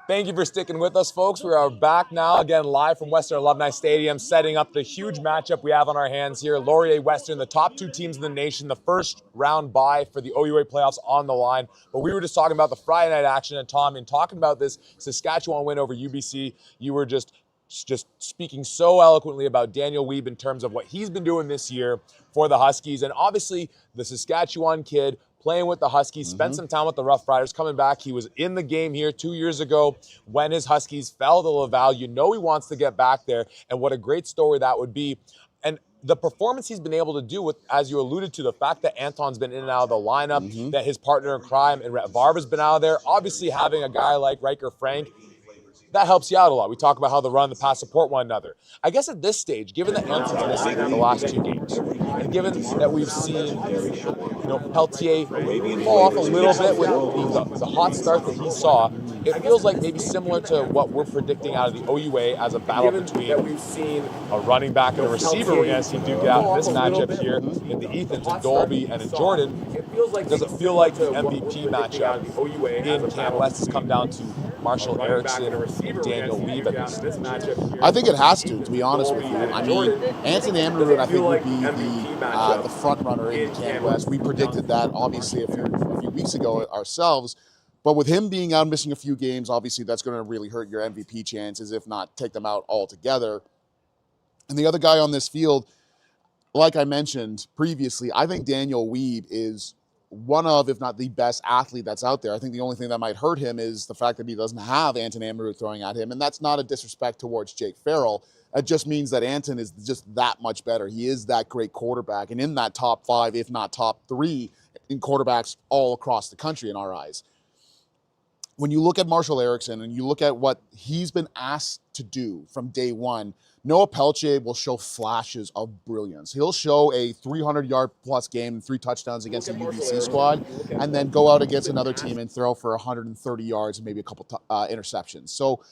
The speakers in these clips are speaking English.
Thank you for sticking with us, folks. We are back now, again, live from Western Alumni Stadium, setting up the huge matchup we have on our hands here. Laurier Western, the top two teams in the nation, the first round bye for the OUA playoffs on the line. But we were just talking about the Friday night action, and Tom, in talking about this Saskatchewan win over UBC, you were just speaking so eloquently about Daniel Wiebe in terms of what he's been doing this year for the Huskies. And obviously, the Saskatchewan kid playing with the Huskies, spent some time with the Rough Riders, coming back. He was in the game here 2 years ago when his Huskies fell to Laval. You know he wants to get back there, and what a great story that would be. And the performance he's been able to do with, as you alluded to, the fact that Anton's been in and out of the lineup, that his partner in crime and Rhett Varva's been out of there. Obviously, having a guy like Riker Frank, that helps you out a lot. We talk about how the run, the pass support one another. I guess at this stage, given that Anton's missing in the last two games, and given that we've seen, Peltier fall off a little bit with the hot start that he saw, it feels like maybe similar to what we're predicting out of the OUA as a battle between a running back and a receiver. We're going to see duke it out in this matchup here in the Ethans and Dolby and in Jordan. Does it feel like the MVP matchup in Can West has come down to Marshall Erickson and Daniel Wiebe at this stage? I think it has to be honest with you. I mean, Anton Ammerud, I think, would be the front runner in Can West. We predicted that, obviously, a few weeks ago ourselves. But with him being out missing a few games, obviously, that's going to really hurt your MVP chances, if not take them out altogether. And the other guy on this field, like I mentioned previously, I think Daniel Wiebe is one of, if not the best athlete that's out there. I think the only thing that might hurt him is the fact that he doesn't have Anton Ammerud throwing at him, and that's not a disrespect towards Jake Farrell. It just means that Anton is just that much better. He is that great quarterback, and in that top five, if not top three, in quarterbacks all across the country in our eyes. When you look at Marshall Erickson and you look at what he's been asked to do from day one, Noah Peltier will show flashes of brilliance. He'll show a 300-yard-plus game and 3 touchdowns against the UBC squad, and then go out against another team and throw for 130 yards and maybe a couple interceptions. So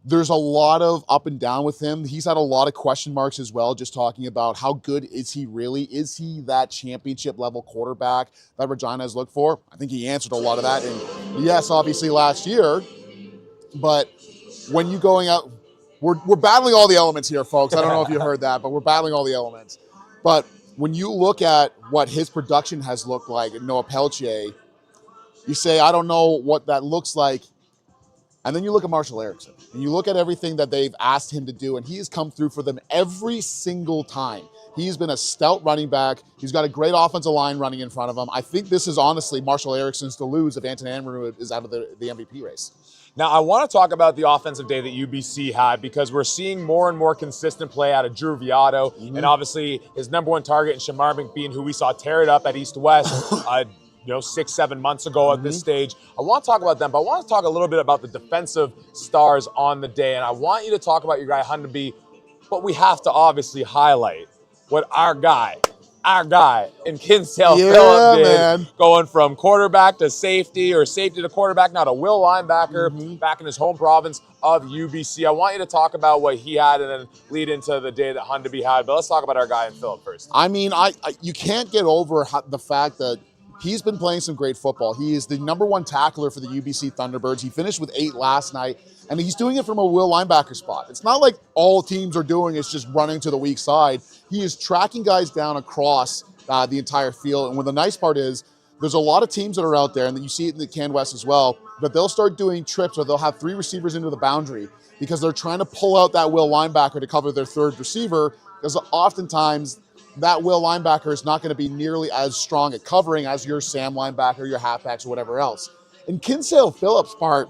there's a lot of up and down with him. He's had a lot of question marks as well, just talking about how good is he really? Is he that championship-level quarterback that Regina has looked for? I think he answered a lot of that. And yes, obviously last year, but when you going out, we're battling all the elements here, folks. I don't know if you heard that, but we're battling all the elements. But when you look at what his production has looked like at Noah Peltier, you say, I don't know what that looks like. And then you look at Marshall Erickson, and you look at everything that they've asked him to do, and he has come through for them every single time. He's been a stout running back. He's got a great offensive line running in front of him. I think this is honestly Marshall Erickson's to lose if Anton Ammerud is out of the MVP race. Now, I want to talk about the offensive day that UBC had, because we're seeing more and more consistent play out of Drew Viato, and obviously his number one target in Shamar McBean, who we saw tear it up at East-West 6-7 months ago at this stage. I want to talk about them, but I want to talk a little bit about the defensive stars on the day, and I want you to talk about your guy Hundaby, but we have to obviously highlight what our guy in Kinsale Phillip did, going from quarterback to safety, or safety to quarterback, now to will linebacker, back in his home province of UBC. I want you to talk about what he had and then lead into the day that Hundaby had, but let's talk about our guy in Phillip first. I mean, you can't get over the fact that he's been playing some great football. He is the number one tackler for the UBC Thunderbirds. He finished with 8 last night, and he's doing it from a will linebacker spot. It's not like all teams are doing is just running to the weak side. He is tracking guys down across the entire field. And what the nice part is, there's a lot of teams that are out there, and you see it in the Can West as well, but they'll start doing trips where they'll have 3 receivers into the boundary because they're trying to pull out that will linebacker to cover their 3rd receiver, because oftentimes that will linebacker is not going to be nearly as strong at covering as your Sam linebacker, your halfbacks, or whatever else. In Kinsale Phillip's part,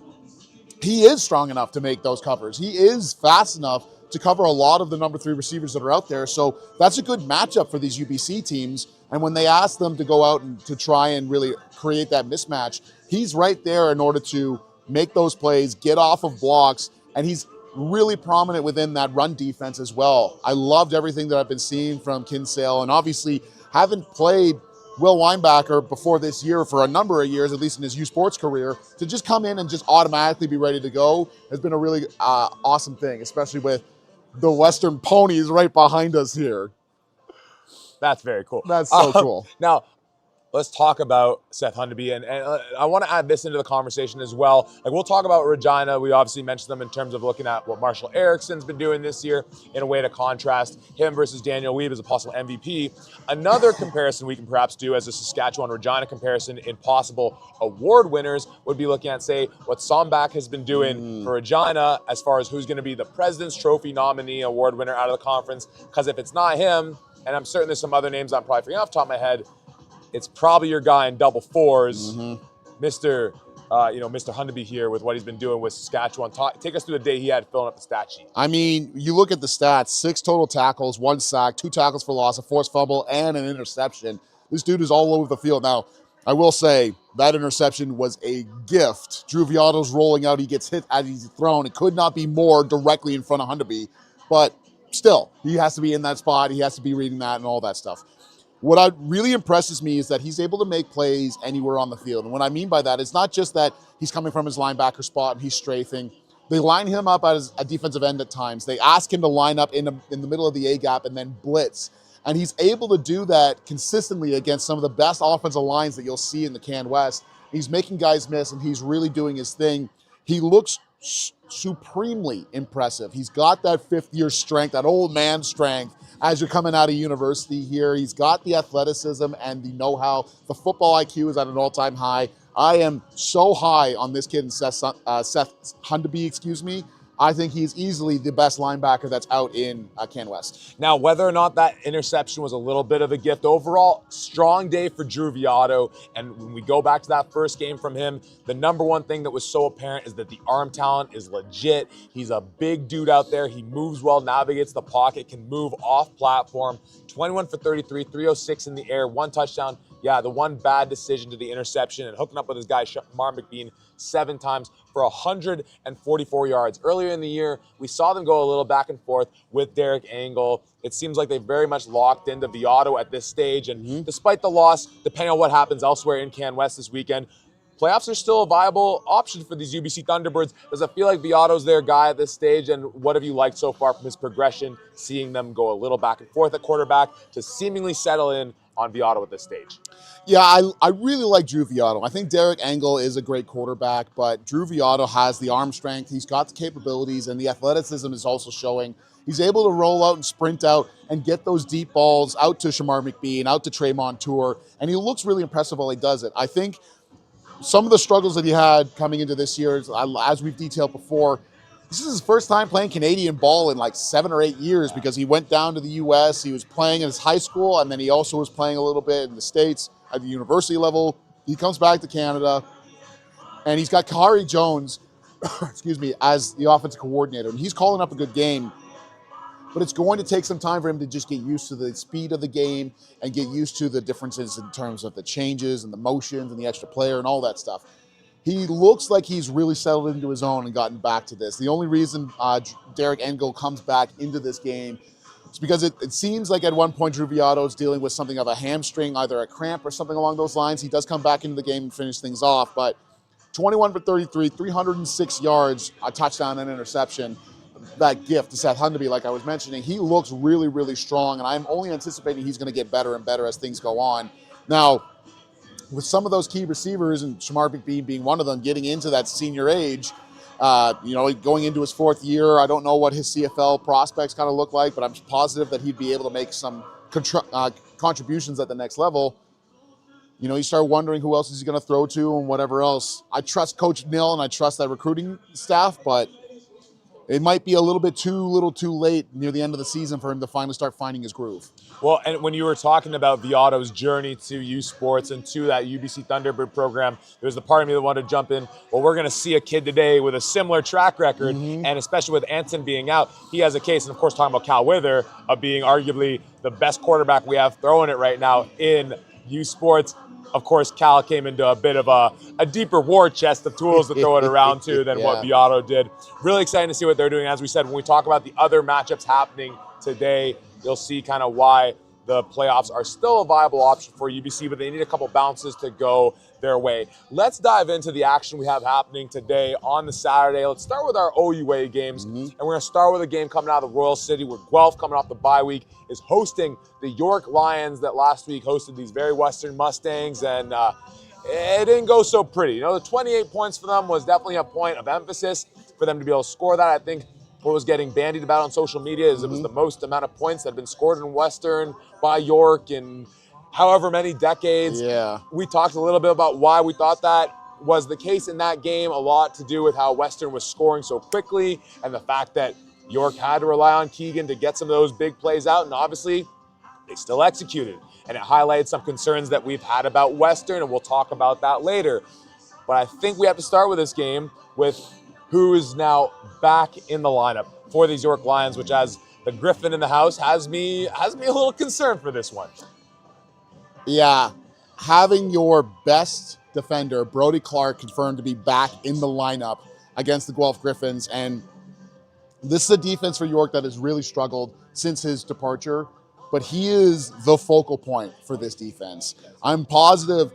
he is strong enough to make those covers. He is fast enough to cover a lot of the number 3 receivers that are out there. So that's a good matchup for these UBC teams. And when they ask them to go out and to try and really create that mismatch, he's right there in order to make those plays, get off of blocks, and he's really prominent within that run defense as well. I loved everything that I've been seeing from Kinsale, and obviously haven't played will linebacker before this year for a number of years, at least in his U Sports career. To just come in and just automatically be ready to go has been a really awesome thing, especially with the Western Ponies right behind us here. That's very cool. That's so cool. Now, let's talk about Seth Hundeby, and I want to add this into the conversation as well. Like, we'll talk about Regina. We obviously mentioned them in terms of looking at what Marshall Erickson's been doing this year in a way to contrast him versus Daniel Weeb as a possible MVP. Another comparison we can perhaps do as a Saskatchewan-Regina comparison in possible award winners would be looking at, say, what Sombach has been doing for Regina as far as who's going to be the President's Trophy nominee award winner out of the conference. Because if it's not him, and I'm certain there's some other names I'm probably forgetting off the top of my head, it's probably your guy in double fours, Mr. Mr. Hundeby here with what he's been doing with Saskatchewan. Take us through the day he had filling up the stat sheet. I mean, you look at the stats: 6 total tackles, 1 sack, 2 tackles for loss, a forced fumble, and an interception. This dude is all over the field. Now, I will say that interception was a gift. Drew Viotto's rolling out; he gets hit as he's thrown. It could not be more directly in front of Hundeby, but still, he has to be in that spot. He has to be reading that and all that stuff. What really impresses me is that he's able to make plays anywhere on the field. And what I mean by that is not just that he's coming from his linebacker spot and he's strafing. They line him up as a defensive end at times. They ask him to line up in the middle of the A-gap and then blitz. And he's able to do that consistently against some of the best offensive lines that you'll see in the Can West. He's making guys miss, and he's really doing his thing. He looks supremely impressive. He's got that fifth-year strength, that old man strength, as you're coming out of university here. He's got the athleticism and the know-how. The football IQ is at an all-time high. I am so high on this kid, Seth Hundeby, I think he's easily the best linebacker that's out in Can West. Now, whether or not that interception was a little bit of a gift, overall, strong day for Drew Viotto. And when we go back to that first game from him, the number one thing that was so apparent is that the arm talent is legit. He's a big dude out there. He moves well, navigates the pocket, can move off platform. 21 for 33, 306 in the air, 1 touchdown. Yeah, the one bad decision to the interception and hooking up with his guy, Shamar McBean, 7 times for 144 yards. Earlier in the year, we saw them go a little back and forth with Derek Angle. It seems like they very much locked into Viotto at this stage. And despite the loss, depending on what happens elsewhere in Can West this weekend, playoffs are still a viable option for these UBC Thunderbirds. Does it feel like Viotto's their guy at this stage? And what have you liked so far from his progression, seeing them go a little back and forth at quarterback to seemingly settle in on Viotto at this stage? Yeah, I really like Drew Viotto. I think Derek Angle is a great quarterback, but Drew Viotto has the arm strength. He's got the capabilities, and the athleticism is also showing. He's able to roll out and sprint out and get those deep balls out to Shamar McBean, out to Trey Montour, and he looks really impressive while he does it. I think some of the struggles that he had coming into this year, as we've detailed before, this is his first time playing Canadian ball in like 7 or 8 years because he went down to the U.S. He was playing in his high school, and then he also was playing a little bit in the States at the university level. He comes back to Canada, and he's got Kahari Jones, as the offensive coordinator, and he's calling up a good game. But it's going to take some time for him to just get used to the speed of the game and get used to the differences in terms of the changes and the motions and the extra player and all that stuff. He looks like he's really settled into his own and gotten back to this. The only reason Derek Angle comes back into this game is because it seems like at one point Drew Viotto is dealing with something of a hamstring, either a cramp or something along those lines. He does come back into the game and finish things off, but 21 for 33, 306 yards, a touchdown and interception. That gift to Seth Hundeby, like I was mentioning, he looks really, really strong, and I'm only anticipating he's going to get better and better as things go on. Now, with some of those key receivers, and Shamar McBean being one of them, getting into that senior age, going into his 4th year, I don't know what his CFL prospects kind of look like, but I'm positive that he'd be able to make some contributions at the next level. You know, you start wondering who else is he going to throw to and whatever else. I trust Coach Nill and I trust that recruiting staff, but it might be a little bit too late near the end of the season for him to finally start finding his groove. Well, and when you were talking about Viotto's journey to U Sports and to that UBC Thunderbird program, there was the part of me that wanted to jump in. Well, we're going to see a kid today with a similar track record, and especially with Anson being out, he has a case. And of course, talking about Cal Wither of being arguably the best quarterback we have throwing it right now in U Sports. Of course, Cal came into a bit of a deeper war chest of tools to throw it around to than what Viotto did. Really exciting to see what they're doing. As we said, when we talk about the other matchups happening today, you'll see kind of why the playoffs are still a viable option for UBC, but they need a couple bounces to go their way. Let's dive into the action we have happening today on the Saturday. Let's start with our OUA games, and we're going to start with a game coming out of the Royal City where Guelph, coming off the bye week, is hosting the York Lions that last week hosted these very Western Mustangs, and it didn't go so pretty. You know, the 28 points for them was definitely a point of emphasis for them to be able to score that. I think what was getting bandied about on social media is it was the most amount of points that had been scored in Western by York in however many decades. Yeah. We talked a little bit about why we thought that was the case in that game, a lot to do with how Western was scoring so quickly and the fact that York had to rely on Keegan to get some of those big plays out, and obviously they still executed. And it highlighted some concerns that we've had about Western, and we'll talk about that later. But I think we have to start with this game with who is now back in the lineup for these York Lions, which, as the Griffin in the house, has me a little concerned for this one. Yeah, having your best defender, Brody Clark, confirmed to be back in the lineup against the Guelph Griffins. And this is a defense for York that has really struggled since his departure, but he is the focal point for this defense. I'm positive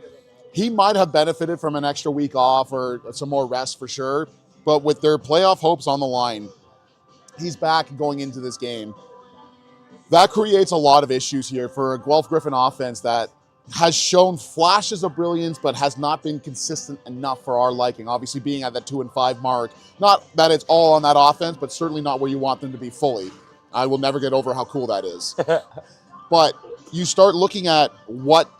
he might have benefited from an extra week off or some more rest for sure, but with their playoff hopes on the line, he's back going into this game. That creates a lot of issues here for a Guelph Griffin offense that has shown flashes of brilliance, but has not been consistent enough for our liking. Obviously being at that 2-5 mark, not that it's all on that offense, but certainly not where you want them to be fully. I will never get over how cool that is. But you start looking at what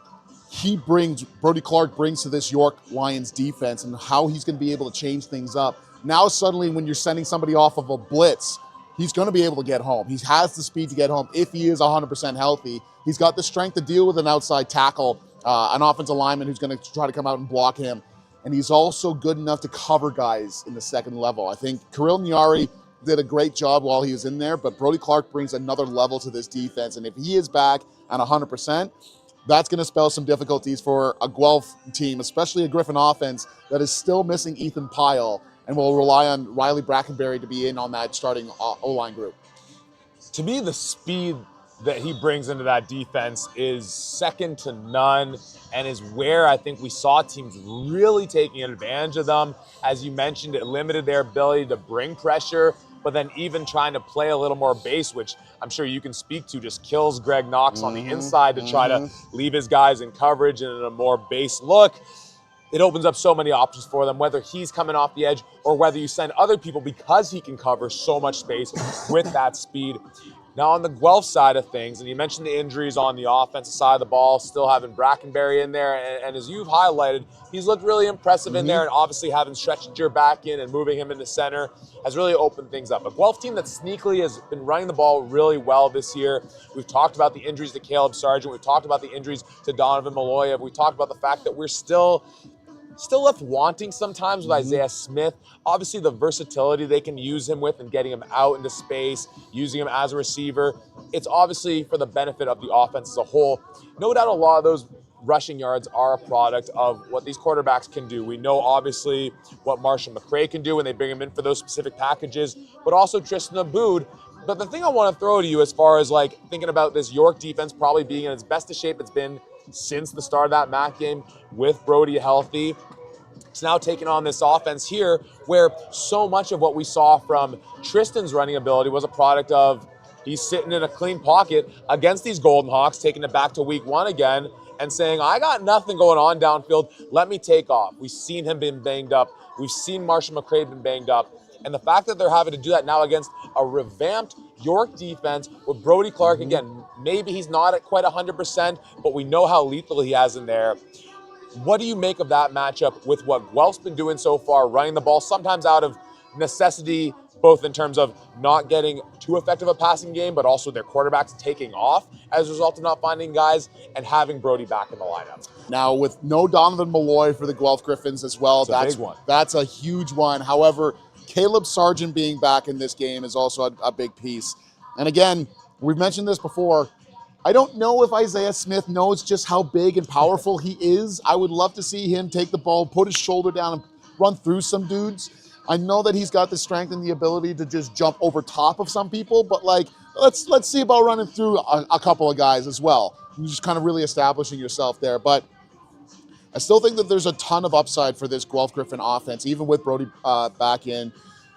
Brody Clark brings to this York Lions defense and how he's going to be able to change things up. Now suddenly when you're sending somebody off of a blitz, he's going to be able to get home. He has the speed to get home if he is 100% healthy. He's got the strength to deal with an outside tackle, an offensive lineman who's going to try to come out and block him. And he's also good enough to cover guys in the second level. I think Kirill Nyari did a great job while he was in there, but Brody Clark brings another level to this defense. And if he is back at 100%, that's going to spell some difficulties for a Guelph team, especially a Griffin offense that is still missing Ethan Pyle and will rely on Riley Brackenberry to be in on that starting O-line group. To me, the speed that he brings into that defense is second to none and is where I think we saw teams really taking advantage of them. As you mentioned, it limited their ability to bring pressure, but then even trying to play a little more base, which I'm sure you can speak to, just kills Greg Knox on the inside to try to leave his guys in coverage and in a more base look. It opens up so many options for them, whether he's coming off the edge or whether you send other people because he can cover so much space with that speed. Now on the Guelph side of things, and you mentioned the injuries on the offensive side of the ball, still having Brackenberry in there, and as you've highlighted, he's looked really impressive in there, and obviously having Stretchinger back in and moving him into center has really opened things up. A Guelph team that sneakily has been running the ball really well this year. We've talked about the injuries to Caleb Sargent. We've talked about the injuries to Donovan Maloyev. We talked about the fact that we're still left wanting sometimes with Isaiah Smith. Obviously, the versatility they can use him with and getting him out into space, using him as a receiver, it's obviously for the benefit of the offense as a whole. No doubt a lot of those rushing yards are a product of what these quarterbacks can do. We know, obviously, what Marshall McRae can do when they bring him in for those specific packages, but also Tristan Aboud. But the thing I want to throw to you as far as like thinking about this York defense probably being in its best of shape it's been since the start of that MAC game with Brody healthy. It's now taking on this offense here where so much of what we saw from Tristan's running ability was a product of he's sitting in a clean pocket against these Golden Hawks, taking it back to week one again and saying, I got nothing going on downfield. Let me take off. We've seen him been banged up. We've seen Marshall McRae been banged up. And the fact that they're having to do that now against a revamped York defense with Brody Clark, again, maybe he's not at quite 100%, but we know how lethal he has in there. What do you make of that matchup with what Guelph's been doing so far, running the ball, sometimes out of necessity, both in terms of not getting too effective a passing game, but also their quarterbacks taking off as a result of not finding guys and having Brody back in the lineup? Now, with no Donovan Malloy for the Guelph Griffins as well, that's a big one. That's a huge one. However, Caleb Sargent being back in this game is also a big piece. And again, we've mentioned this before, I don't know if Isaiah Smith knows just how big and powerful he is. I would love to see him take the ball, put his shoulder down, and run through some dudes. I know that he's got the strength and the ability to just jump over top of some people, but like let's see about running through a couple of guys as well. You're just kind of really establishing yourself there. But I still think that there's a ton of upside for this Guelph Griffin offense, even with Brody back in.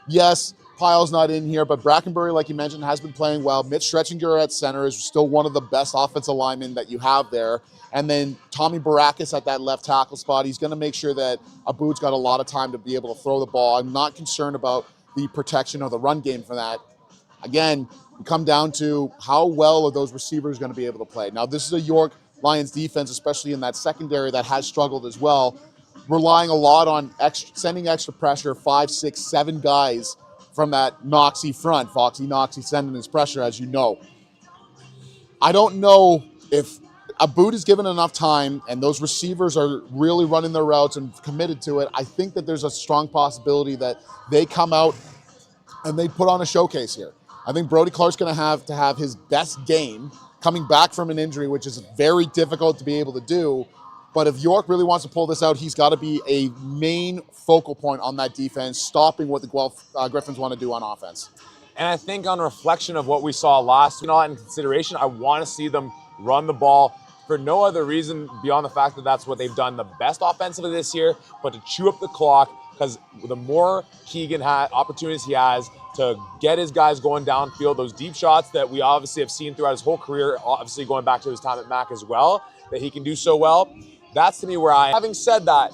Yes, Pyle's not in here, but Brackenbury, like you mentioned, has been playing well. Mitch Stretchinger at center is still one of the best offensive linemen that you have there. And then Tommy Barakis at that left tackle spot. He's going to make sure that Aboud's got a lot of time to be able to throw the ball. I'm not concerned about the protection of the run game for that. Again, we come down to how well are those receivers going to be able to play. Now, this is a York Lions defense, especially in that secondary, that has struggled as well, relying a lot on sending extra pressure, 5, 6, 7 guys from that Noxie front. Foxy Noxie sending his pressure, as you know. I don't know if Aboud is given enough time and those receivers are really running their routes and committed to it. I think that there's a strong possibility that they come out and they put on a showcase here. I think Brody Clark's going to have his best game coming back from an injury, which is very difficult to be able to do. But if York really wants to pull this out, he's got to be a main focal point on that defense, stopping what the Guelph Griffins want to do on offense. And I think on reflection of what we saw last week, in consideration, I want to see them run the ball for no other reason beyond the fact that that's what they've done the best offensively this year, but to chew up the clock, because the more Keegan opportunities he has to get his guys going downfield, those deep shots that we obviously have seen throughout his whole career, obviously going back to his time at Mac as well, that he can do so well. That's to me where Having said that,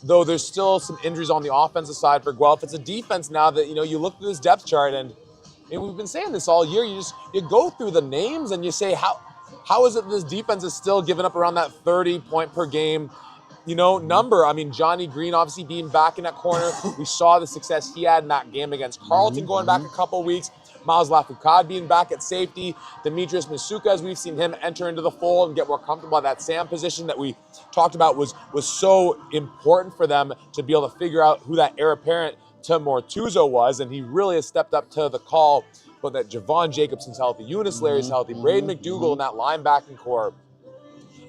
though there's still some injuries on the offensive side for Guelph, it's a defense now that, you look at this depth chart and we've been saying this all year, you go through the names and you say, how is it this defense is still giving up around that 30 point per game, number? I mean, Johnny Green obviously being back in that corner. We saw the success he had in that game against Carleton going back a couple weeks. Miles Lafoucault being back at safety. Demetrius Masuka, as we've seen him enter into the fold and get more comfortable at that Sam position that we talked about was so important for them to be able to figure out who that heir apparent to Mortuzo was, and he really has stepped up to the call. But that Javon Jacobson's healthy, Eunice Larry's healthy, Braden McDougall in that linebacking core.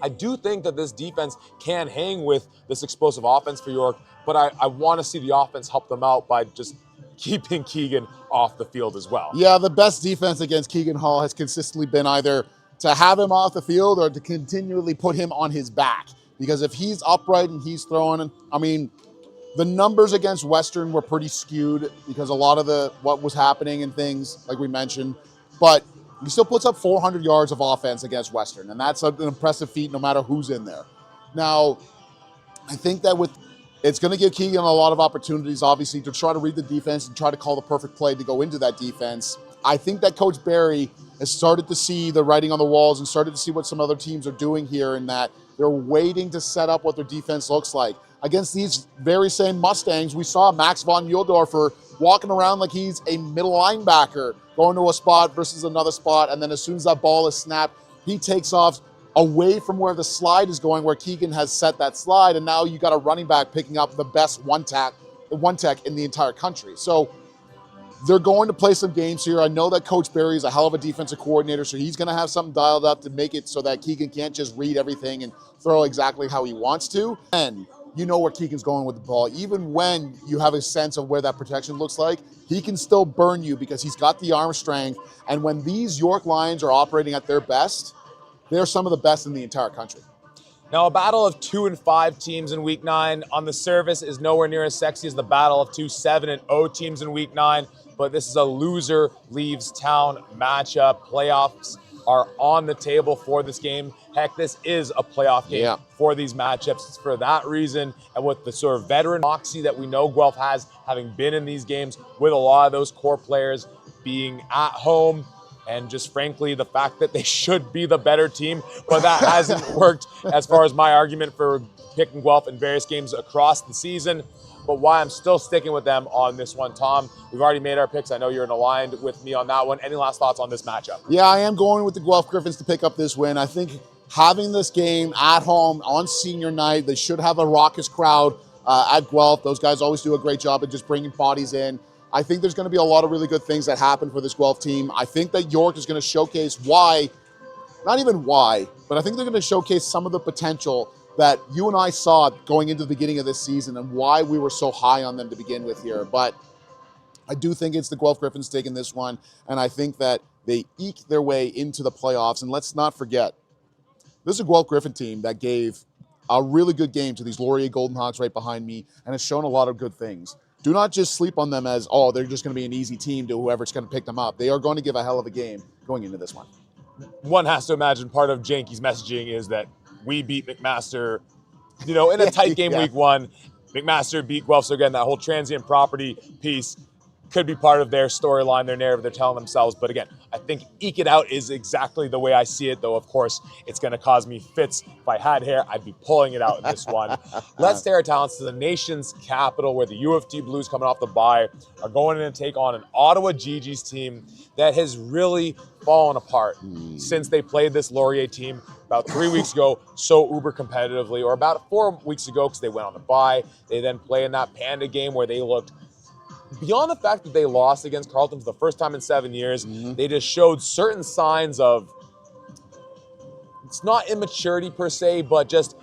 I do think that this defense can hang with this explosive offense for York, but I want to see the offense help them out by just keeping Keegan off the field as well. Yeah, the best defense against Keegan Hall has consistently been either to have him off the field or to continually put him on his back. Because if he's upright and he's throwing, the numbers against Western were pretty skewed because a lot of what was happening and things, like we mentioned. But he still puts up 400 yards of offense against Western, and that's an impressive feat no matter who's in there. Now, I think that it's going to give Keegan a lot of opportunities, obviously, to try to read the defense and try to call the perfect play to go into that defense. I think that Coach Barry has started to see the writing on the walls and started to see what some other teams are doing here, in that they're waiting to set up what their defense looks like. Against these very same Mustangs, we saw Max von Muhldorfer walking around like he's a middle linebacker, going to a spot versus another spot, and then as soon as that ball is snapped, he takes off away from where the slide is going, where Keegan has set that slide, and now you got a running back picking up the best one tech in the entire country. So they're going to play some games here. I know that Coach Barry is a hell of a defensive coordinator, so he's going to have something dialed up to make it so that Keegan can't just read everything and throw exactly how he wants to. And you know where Keegan's going with the ball. Even when you have a sense of where that protection looks like, he can still burn you because he's got the arm strength. And when these York Lions are operating at their best, they're some of the best in the entire country. Now, a battle of 2 and 5 teams in Week 9 on the surface is nowhere near as sexy as the battle of 2 7 and 0 teams in Week 9, but this is a loser leaves town matchup. Playoffs are on the table for this game. Heck, this is a playoff game for these matchups. It's for that reason, and with the sort of veteran moxie that we know Guelph has, having been in these games with a lot of those core players being at home, and just frankly, the fact that they should be the better team, but that hasn't worked as far as my argument for picking Guelph in various games across the season. But why I'm still sticking with them on this one, Tom. We've already made our picks. I know you're aligned with me on that one. Any last thoughts on this matchup? Yeah, I am going with the Guelph Griffins to pick up this win. I think having this game at home on senior night, they should have a raucous crowd at Guelph. Those guys always do a great job of just bringing bodies in. I think there's going to be a lot of really good things that happen for this Guelph team. I think that York is going to showcase not even why, but I think they're going to showcase some of the potential that you and I saw going into the beginning of this season and why we were so high on them to begin with here. But I do think it's the Guelph Griffins taking this one, and I think that They eke their way into the playoffs. And let's not forget, this is a Guelph Griffin team that gave a really good game to these Laurier Golden Hawks right behind me and has shown a lot of good things. Do not just sleep on them as, oh, they're just going to be an easy team to whoever's going to pick them up. They are going to give a hell of a game going into this one. One has to imagine part of Janky's messaging is that we beat McMaster, in a tight game week one. McMaster beat Guelph, so again, that whole transient property piece could be part of their storyline, their narrative they're telling themselves. But again, I think eke it out is exactly the way I see it, though, of course, it's going to cause me fits. If I had hair, I'd be pulling it out in this one. Let's take our talents to the nation's capital, where the U of T Blues, coming off the bye, are going in and take on an Ottawa Gee-Gees team that has really fallen apart since they played this Laurier team about 3 weeks ago so uber competitively, or about 4 weeks ago because they went on the bye. They then play in that Panda game where they looked, beyond the fact that they lost against Carleton for the first time in 7 years, they just showed certain signs of, it's not immaturity per se, but just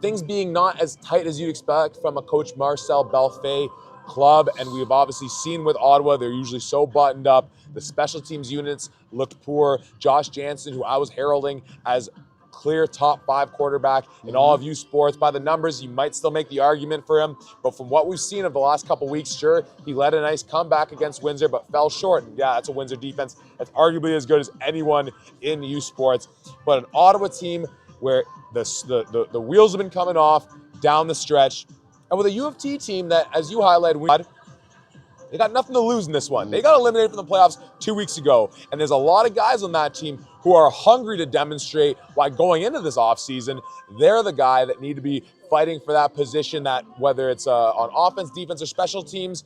things being not as tight as you'd expect from a coach Marcel Belfait club. And we've obviously seen with Ottawa, they're usually so buttoned up. The special teams units looked poor. Josh Jansen, who I was heralding as clear top 5 quarterback in all of U Sports. By the numbers, you might still make the argument for him. But from what we've seen of the last couple weeks, sure, he led a nice comeback against Windsor, but fell short. And yeah, that's a Windsor defense that's arguably as good as anyone in U Sports. But an Ottawa team where the wheels have been coming off down the stretch. And with a U of T team that, as you highlighted, they got nothing to lose in this one. They got eliminated from the playoffs 2 weeks ago. And there's a lot of guys on that team who are hungry to demonstrate why going into this offseason, they're the guy that need to be fighting for that position, that whether it's on offense, defense, or special teams,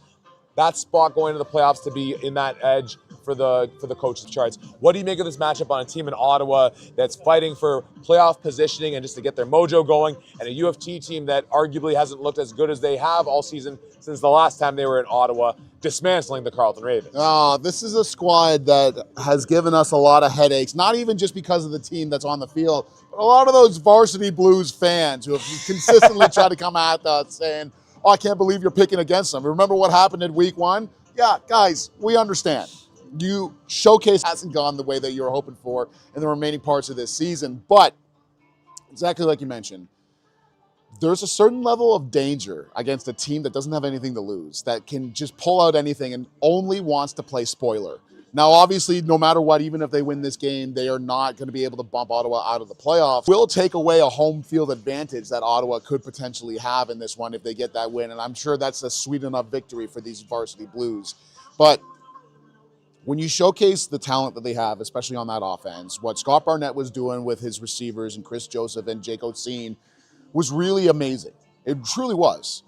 that spot going into the playoffs to be in that edge for the coach's charts. What do you make of this matchup on a team in Ottawa that's fighting for playoff positioning and just to get their mojo going, and a U of T team that arguably hasn't looked as good as they have all season since the last time they were in Ottawa, dismantling the Carleton Ravens? This is a squad that has given us a lot of headaches, not even just because of the team that's on the field, but a lot of those Varsity Blues fans who have consistently tried to come at us saying, oh, I can't believe you're picking against them. Remember what happened in week one? Yeah, guys, we understand. You showcase hasn't gone the way that you were hoping for in the remaining parts of this season, but exactly like you mentioned, there's a certain level of danger against a team that doesn't have anything to lose, that can just pull out anything and only wants to play spoiler. Now, obviously, no matter what, even if they win this game, they are not going to be able to bump Ottawa out of the playoffs. Will take away a home field advantage that Ottawa could potentially have in this one if they get that win, and I'm sure that's a sweet enough victory for these Varsity Blues. But when you showcase the talent that they have, especially on that offense, what Scott Barnett was doing with his receivers and Chris Joseph and Jake Otsine was really amazing. It truly was.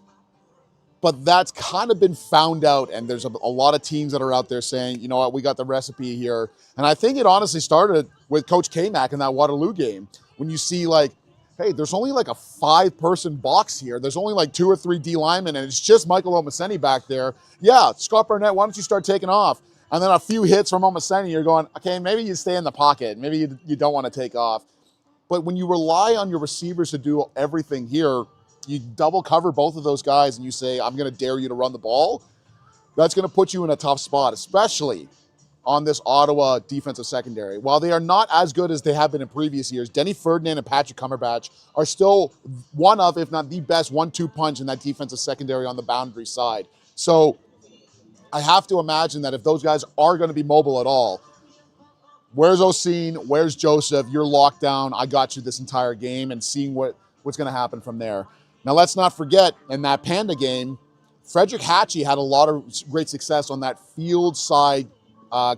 But that's kind of been found out, and there's a lot of teams that are out there saying, you know what, we got the recipe here. And I think it honestly started with Coach K-Mac in that Waterloo game, when you see like, hey, there's only like a 5-person box here. There's only like 2 or 3 D linemen, and it's just Michael Omaseni back there. Yeah, Scott Barnett, why don't you start taking off? And then a few hits from Omaseni, you're going, okay, maybe you stay in the pocket. Maybe you don't want to take off. But when you rely on your receivers to do everything here, you double cover both of those guys and you say, I'm going to dare you to run the ball, that's going to put you in a tough spot, especially on this Ottawa defensive secondary. While they are not as good as they have been in previous years, Denny Ferdinand and Patrick Cumberbatch are still one of, if not the best, 1-2 punch in that defensive secondary on the boundary side. So I have to imagine that if those guys are going to be mobile at all, where's Otsine, where's Joseph, you're locked down, I got you this entire game, and seeing what's going to happen from there. Now, let's not forget, in that Panda game, Frederick Hatchie had a lot of great success on that field side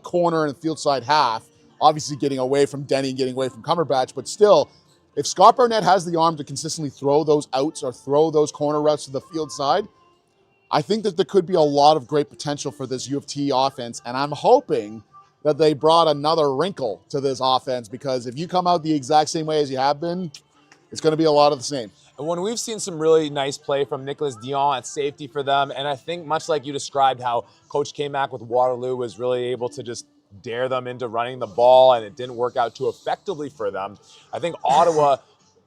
corner and field side half, obviously getting away from Denny, getting away from Cumberbatch, but still, if Scott Barnett has the arm to consistently throw those outs or throw those corner routes to the field side, I think that there could be a lot of great potential for this U of T offense, and I'm hoping that they brought another wrinkle to this offense, because if you come out the exact same way as you have been, it's going to be a lot of the same. And when we've seen some really nice play from Nicholas Dion at safety for them, and I think much like you described how Coach K-Mac with Waterloo was really able to just dare them into running the ball, and it didn't work out too effectively for them. I think Ottawa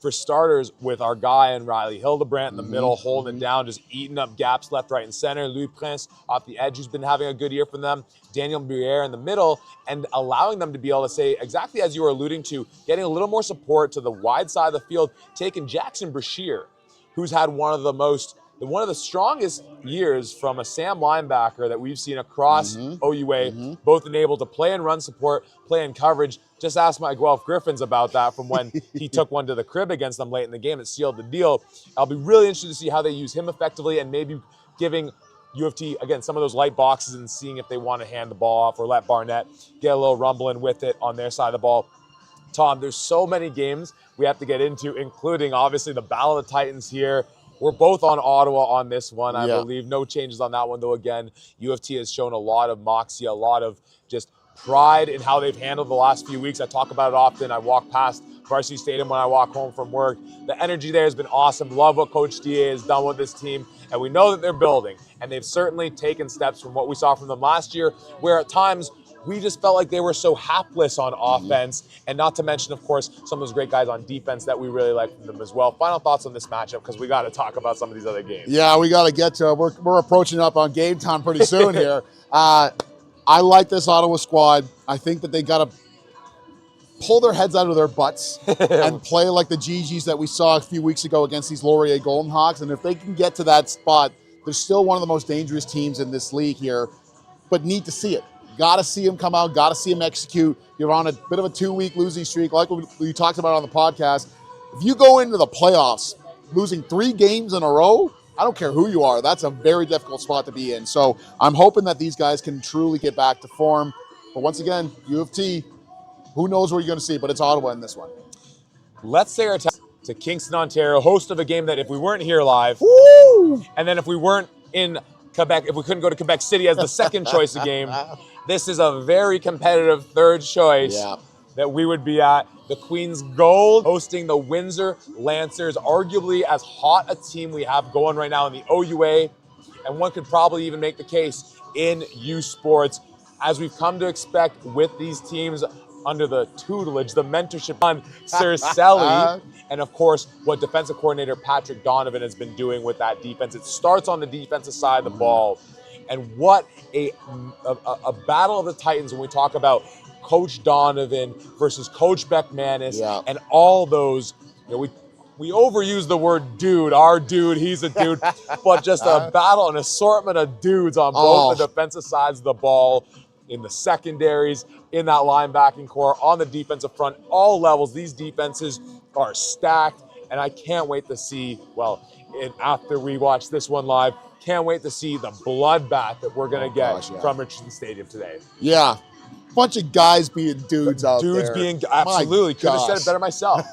for starters, with our guy and Riley Hildebrandt in the middle, holding it down, just eating up gaps left, right, and center. Louis Prince off the edge, who's been having a good year for them. Daniel Briere in the middle, and allowing them to be able to say, exactly as you were alluding to, getting a little more support to the wide side of the field, taking Jackson Brashear, who's had one of the strongest years from a Sam linebacker that we've seen across OUA, both enabled to play and run support, play in coverage. Just ask my Guelph Griffins about that from when he took one to the crib against them late in the game. It sealed the deal. I'll be really interested to see how they use him effectively and maybe giving U of T, again, some of those light boxes and seeing if they want to hand the ball off or let Barnett get a little rumbling with it on their side of the ball. Tom, there's so many games we have to get into, including obviously the Battle of the Titans here. We're both on Ottawa on this one, I believe. No changes on that one, though. Again, U of T has shown a lot of moxie, a lot of just pride in how they've handled the last few weeks. I talk about it often. I walk past Varsity Stadium when I walk home from work. The energy there has been awesome. Love what Coach DA has done with this team. And we know that they're building. And they've certainly taken steps from what we saw from them last year, where at times we just felt like they were so hapless on offense, and not to mention, of course, some of those great guys on defense that we really like from them as well. Final thoughts on this matchup, because we got to talk about some of these other games. Yeah, we got to get to it. We're approaching up on game time pretty soon here. I like this Ottawa squad. I think that they got to pull their heads out of their butts and play like the GGs that we saw a few weeks ago against these Laurier Golden Hawks. And if they can get to that spot, they're still one of the most dangerous teams in this league here, but need to see it. Got to see him come out, got to see him execute. You're on a bit of a 2-week losing streak, like we talked about on the podcast. If you go into the playoffs losing 3 games in a row, I don't care who you are, that's a very difficult spot to be in. So I'm hoping that these guys can truly get back to form. But once again, U of T, who knows what you're going to see, but it's Ottawa in this one. Let's say our time to Kingston, Ontario, host of a game that if we weren't here live, and then if we weren't in Quebec, if we couldn't go to Quebec City as the second choice of game, this is a very competitive third choice that we would be at. The Queen's Gold hosting the Windsor Lancers, arguably as hot a team we have going right now in the OUA, and one could probably even make the case in U Sports, as we've come to expect with these teams under the tutelage, the mentorship on Sir Selly, and of course, what defensive coordinator Patrick Donovan has been doing with that defense. It starts on the defensive side of the ball. And what a battle of the Titans when we talk about Coach Donovan versus Coach Beckmanis and all those, we overuse the word dude, our dude, he's a dude, but just a battle, an assortment of dudes on both the defensive sides of the ball, in the secondaries, in that linebacking core, on the defensive front, all levels. These defenses are stacked, and I can't wait to see, after we watch this one live, can't wait to see the bloodbath that we're going to get from Richardson Stadium today. Yeah. Bunch of guys being dudes out there. Dudes being, absolutely. Could have said it better myself.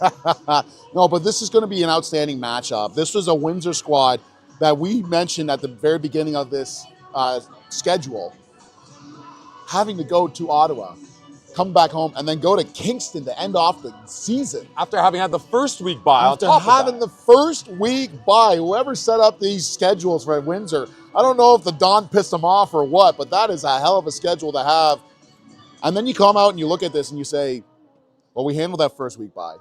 No, but this is going to be an outstanding matchup. This was a Windsor squad that we mentioned at the very beginning of this schedule, having to go to Ottawa, come back home, and then go to Kingston to end off the season. After having had the first week bye. After having the first week bye, whoever set up these schedules for Windsor, I don't know if the Don pissed them off or what, but that is a hell of a schedule to have. And then you come out and you look at this and you say, well, we handled that first week bye.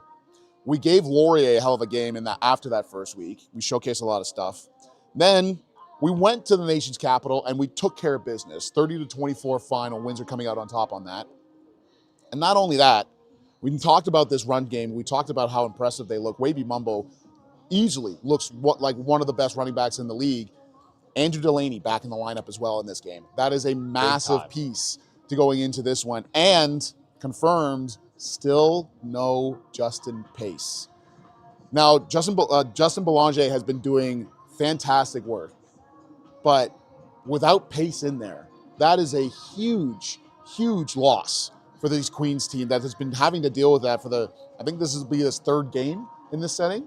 We gave Laurier a hell of a game after that first week. We showcased a lot of stuff. Then we went to the nation's capital and we took care of business. 30-24 final, Windsor coming out on top on that. And not only that, we talked about this run game. We talked about how impressive they look. Wavy Mumbo easily looks like one of the best running backs in the league. Andrew Delaney back in the lineup as well in this game. That is a massive piece to going into this one. And confirmed, still no Justin Pace. Now, Justin Belanger has been doing fantastic work. But without Pace in there, that is a huge, huge loss for this Queens team that has been having to deal with that I think this will be his 3rd game in this setting.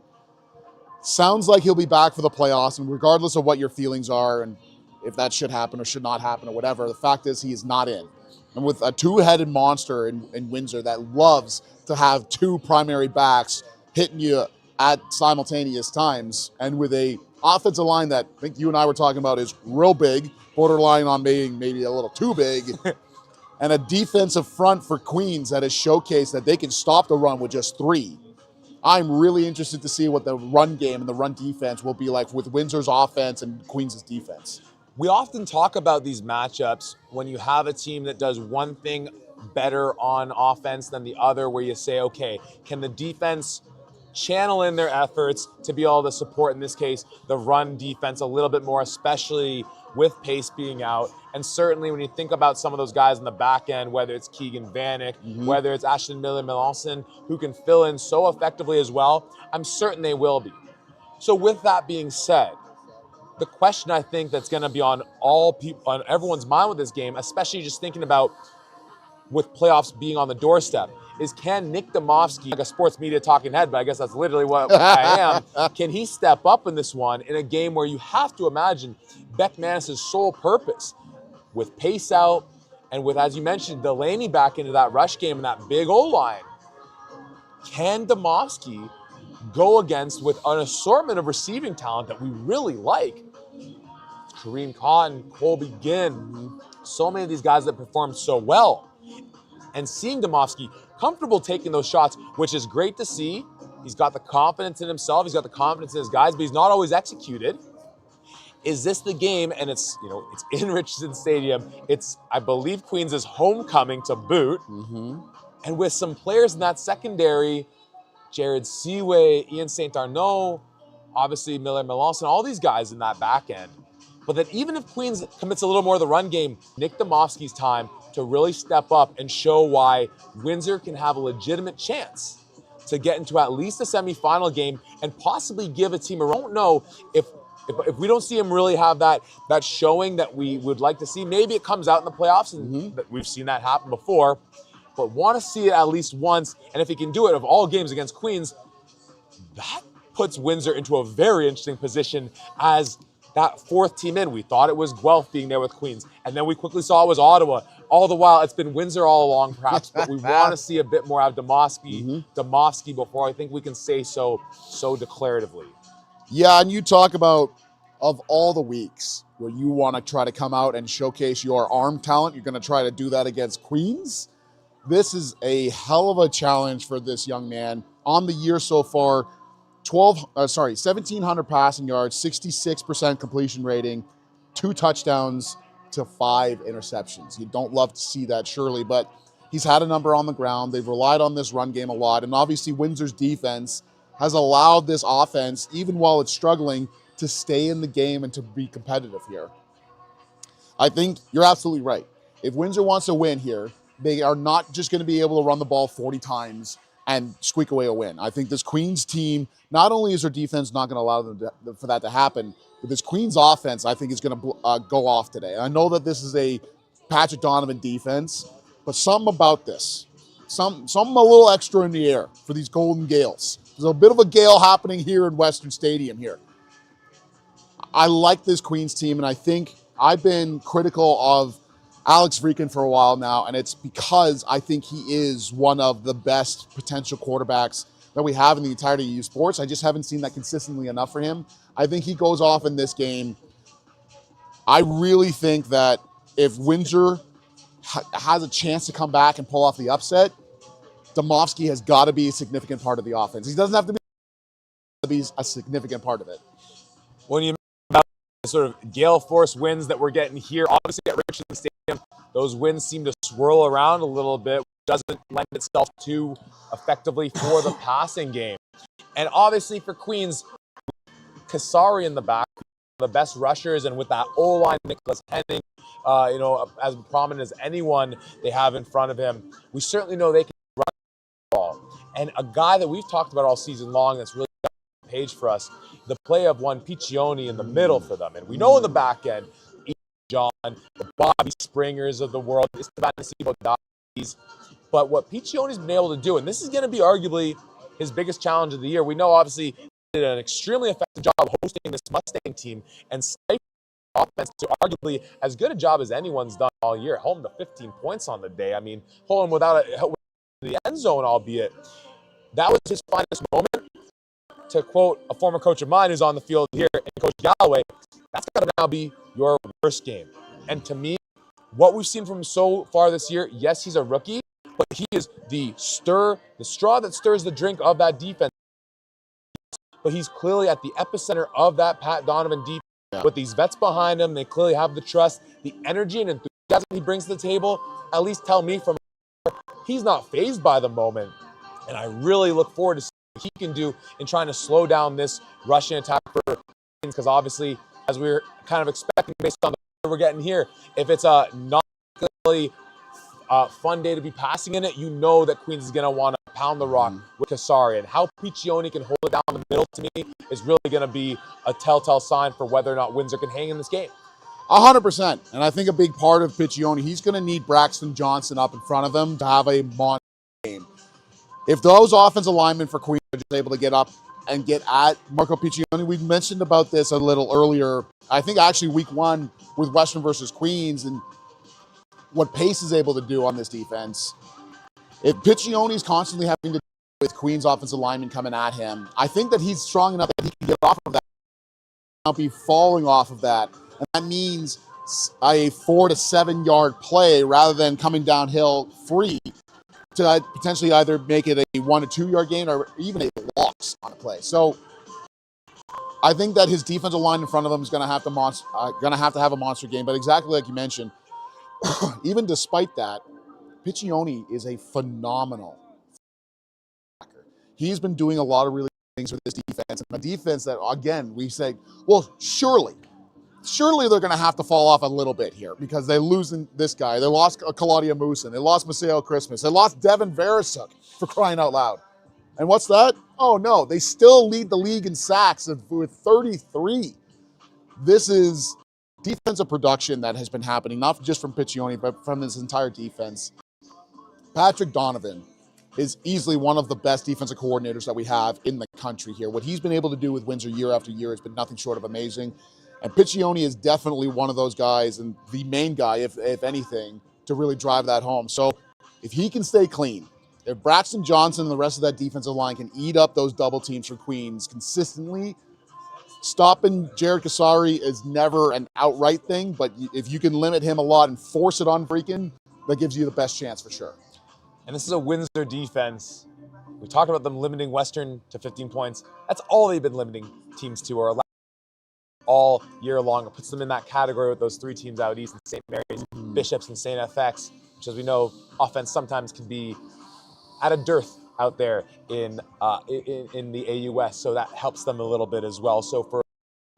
Sounds like he'll be back for the playoffs, and regardless of what your feelings are and if that should happen or should not happen or whatever, the fact is he is not in. And with a 2-headed monster in Windsor that loves to have 2 primary backs hitting you at simultaneous times, and with a offensive line that I think you and I were talking about is real big, borderline on being maybe a little too big, and a defensive front for Queens that has showcased that they can stop the run with just 3. I'm really interested to see what the run game and the run defense will be like with Windsor's offense and Queens' defense. We often talk about these matchups when you have a team that does one thing better on offense than the other, where you say, okay, can the defense channel in their efforts to be able to support, in this case, the run defense a little bit more, especially with Pace being out. And certainly when you think about some of those guys in the back end, whether it's Keegan Vanek, whether it's Ashton Miller-Melanson, who can fill in so effectively as well, I'm certain they will be. So with that being said, the question I think that's going to be on on everyone's mind with this game, especially just thinking about with playoffs being on the doorstep, is can Nick Domovsky, like a sports media talking head, but I guess that's literally what I am, can he step up in this one in a game where you have to imagine Beckmanis' sole purpose with Pace out and with, as you mentioned, Delaney back into that rush game and that big O-line? Can Domovsky go against with an assortment of receiving talent that we really like? Kareem Cotton, Colby Ginn, so many of these guys that performed so well. And seeing Domovsky comfortable taking those shots, which is great to see. He's got the confidence in himself. He's got the confidence in his guys, but he's not always executed. Is this the game? And it's, it's in Richardson Stadium. It's, I believe, Queens' homecoming to boot. And with some players in that secondary, Jared Seaway, Ian St. Arnaud, obviously Miller-Melanson, all these guys in that back end. But that even if Queens commits a little more of the run game, Nick Domovsky's time to really step up and show why Windsor can have a legitimate chance to get into at least a semifinal game and possibly give a team, I don't know if we don't see him really have that showing that we would like to see. Maybe it comes out in the playoffs, and we've seen that happen before, but want to see it at least once. And if he can do it of all games against Queens, that puts Windsor into a very interesting position as that fourth team in. We thought it was Guelph being there with Queens, and then we quickly saw it was Ottawa. All the while, it's been Windsor all along, perhaps, but we want to see a bit more out of Domovsky before I think we can say so declaratively. Yeah, and you talk about, of all the weeks where you want to try to come out and showcase your arm talent, you're going to try to do that against Queens. This is a hell of a challenge for this young man. On the year so far, 1,700 passing yards, 66% completion rating, 2 touchdowns to 5 interceptions. You don't love to see that, surely, but he's had a number on the ground. They've relied on this run game a lot, and obviously Windsor's defense has allowed this offense, even while it's struggling, to stay in the game and to be competitive here. I think you're absolutely right. If Windsor wants to win here, they are not just going to be able to run the ball 40 times and squeak away a win. I think this Queens team, not only is their defense not going to allow them for that to happen, but this Queens offense, I think, is going to go off today. I know that this is a Patrick Donovan defense, but something about this, something a little extra in the air for these Golden Gales. There's a bit of a gale happening here in Western Stadium here. I like this Queens team, and I think I've been critical of Alex Vreeken for a while now, and it's because I think he is one of the best potential quarterbacks that we have in the entirety of U Sports. I just haven't seen that consistently enough for him. I think he goes off in this game. I really think that if Windsor has a chance to come back and pull off the upset, Domovsky has got to be a significant part of the offense. He doesn't have to be a significant part of it. When you about the sort of gale force winds that we're getting here, obviously at Richardson Stadium, those winds seem to swirl around a little bit, which doesn't lend itself too effectively for the passing game. And obviously for Queens, Kasari in the back, the best rushers, and with that O-line, Nicholas Henning, as prominent as anyone they have in front of him, we certainly know they can run the ball. And a guy that we've talked about all season long that's really got on the page for us, the play of one Piccioni in the middle for them. And we know in the back end, John, the Bobby Springers of the world, but what Piccioni's been able to do, and this is going to be arguably his biggest challenge of the year. We know, obviously, he did an extremely effective job hosting this Mustang team and stifling offense to arguably as good a job as anyone's done all year. Home to 15 points on the day. I mean, home without the end zone, albeit. That was his finest moment. To quote a former coach of mine who's on the field here, and Coach Galloway, that's got to now be your worst game. And to me, what we've seen from him so far this year, yes, he's a rookie, but he is the straw that stirs the drink of that defense. but he's clearly at the epicenter of that Pat Donovan defense. Yeah. With these vets behind him, they clearly have the trust, the energy and enthusiasm he brings to the table. At least tell me from he's not fazed by the moment. And I really look forward to seeing what he can do in trying to slow down this Russian attack for Queens, because obviously, as we were kind of expecting based on the we're getting here, if it's a not really fun day to be passing in it, you know that Queens is going to want to pound the rock with Kasari. And how Piccioni can hold it down the middle, to me, is really going to be a telltale sign for whether or not Windsor can hang in this game. 100%. And I think a big part of Piccioni, he's going to need Braxton Johnson up in front of him to have a monster game. If those offensive linemen for Queens are just able to get up and get at Marco Piccioni, we mentioned about this a little earlier, I think actually week 1 with Western versus Queens, and what Pace is able to do on this defense. If Piccioni is constantly having to deal with Queens offensive linemen coming at him, I think that he's strong enough that he can get off of that, not be falling off of that. And that means a 4 to 7 yard play rather than coming downhill free to potentially either make it a 1 to 2 yard gain or even a loss on a play. So I think that his defensive line in front of him is going to have to have a monster game. But exactly like you mentioned, even despite that, Piccioni is a phenomenal backer. He's been doing a lot of really good things with this defense. And a defense that, again, we say, well, surely they're going to have to fall off a little bit here because they're losing this guy. They lost Claudia Moosin. They lost Maceo Christmas. They lost Devin Verasuk, for crying out loud. And what's that? Oh, no, they still lead the league in sacks with 33. This is defensive production that has been happening, not just from Piccioni, but from this entire defense. Patrick Donovan is easily one of the best defensive coordinators that we have in the country here. What he's been able to do with Windsor year after year has been nothing short of amazing. And Piccioni is definitely one of those guys, and the main guy, if anything, to really drive that home. So if he can stay clean, if Braxton Johnson and the rest of that defensive line can eat up those double teams for Queens consistently, stopping Jared Kasari is never an outright thing, but if you can limit him a lot and force it on Freakin', that gives you the best chance for sure. And this is a Windsor defense. We talked about them limiting Western to 15 points. That's all they've been limiting teams to, or all year long. It puts them in that category with those 3 teams out east, St. Mary's, Bishops, and St. FX, which, as we know, offense sometimes can be at a dearth out there in the AUS, so that helps them a little bit as well. So for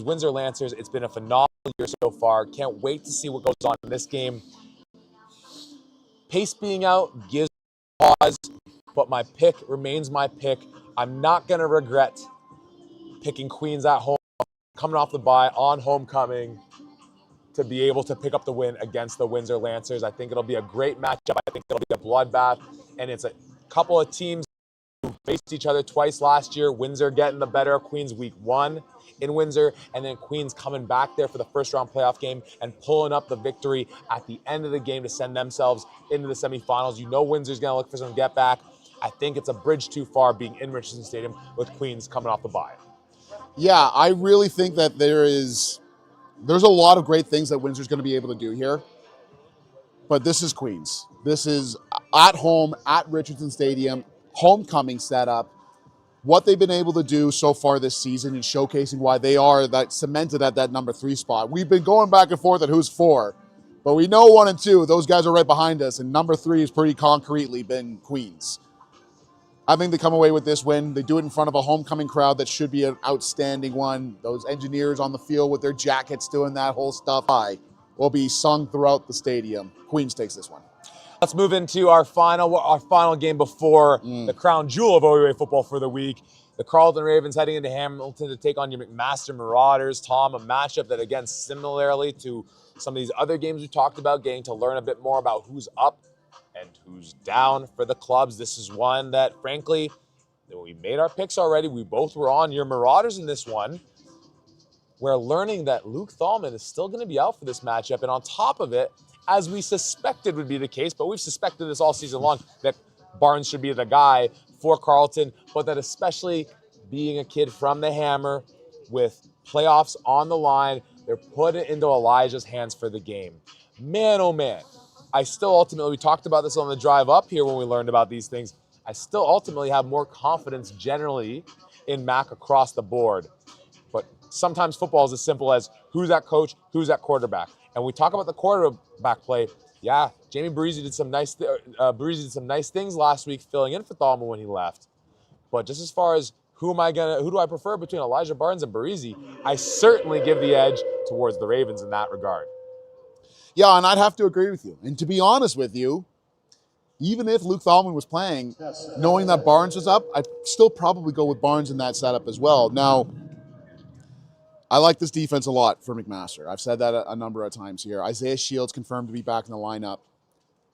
Windsor Lancers, it's been a phenomenal year so far. Can't wait to see what goes on in this game. Pace being out gives pause, but my pick remains my pick. I'm not going to regret picking Queens at home, coming off the bye on homecoming, to be able to pick up the win against the Windsor Lancers. I think it'll be a great matchup. I think it'll be a bloodbath, and it's a couple of teams who faced each other twice last year. Windsor getting the better of Queens week 1 in Windsor, and then Queens coming back there for the first round playoff game and pulling up the victory at the end of the game to send themselves into the semifinals. You know Windsor's going to look for some get back. I think it's a bridge too far being in Richardson Stadium with Queens coming off the bye. Yeah, I really think that there's a lot of great things that Windsor's going to be able to do here. But this is Queens. This is at home at Richardson Stadium, homecoming setup. What they've been able to do so far this season and showcasing why they are that cemented at that number 3 spot. We've been going back and forth at who's 4, but we know 1 and 2, those guys are right behind us, and number 3 has pretty concretely been Queens. I think they come away with this win. They do it in front of a homecoming crowd that should be an outstanding one. Those engineers on the field with their jackets doing that whole stuff will be sung throughout the stadium. Queens takes this one. Let's move into our final game before the crown jewel of OUA football for the week. The Carleton Ravens heading into Hamilton to take on your McMaster Marauders. Tom, a matchup that, again, similarly to some of these other games we talked about, getting to learn a bit more about who's up and who's down for the clubs. This is one that, frankly, we made our picks already. We both were on your Marauders in this one. We're learning that Luke Thalman is still going to be out for this matchup. And on top of it, as we suspected would be the case, but we've suspected this all season long, that Barnes should be the guy for Carleton, but that especially being a kid from the Hammer with playoffs on the line, they're putting it into Elijah's hands for the game. Man, oh man. I still ultimately, we talked about this on the drive up here when we learned about these things, I still ultimately have more confidence generally in Mac across the board. But sometimes football is as simple as who's that coach, who's that quarterback. And we talk about the quarterback play. Yeah, Jamie Barisi did some nice things last week, filling in for Thalman when he left. But just as far as who do I prefer between Elijah Barnes and Barisi, I certainly give the edge towards the Ravens in that regard. Yeah, and I'd have to agree with you. And to be honest with you, even if Luke Thalman was playing, knowing that Barnes was up, I'd still probably go with Barnes in that setup as well. Now, I like this defense a lot for McMaster. I've said that a number of times here. Isaiah Shields confirmed to be back in the lineup,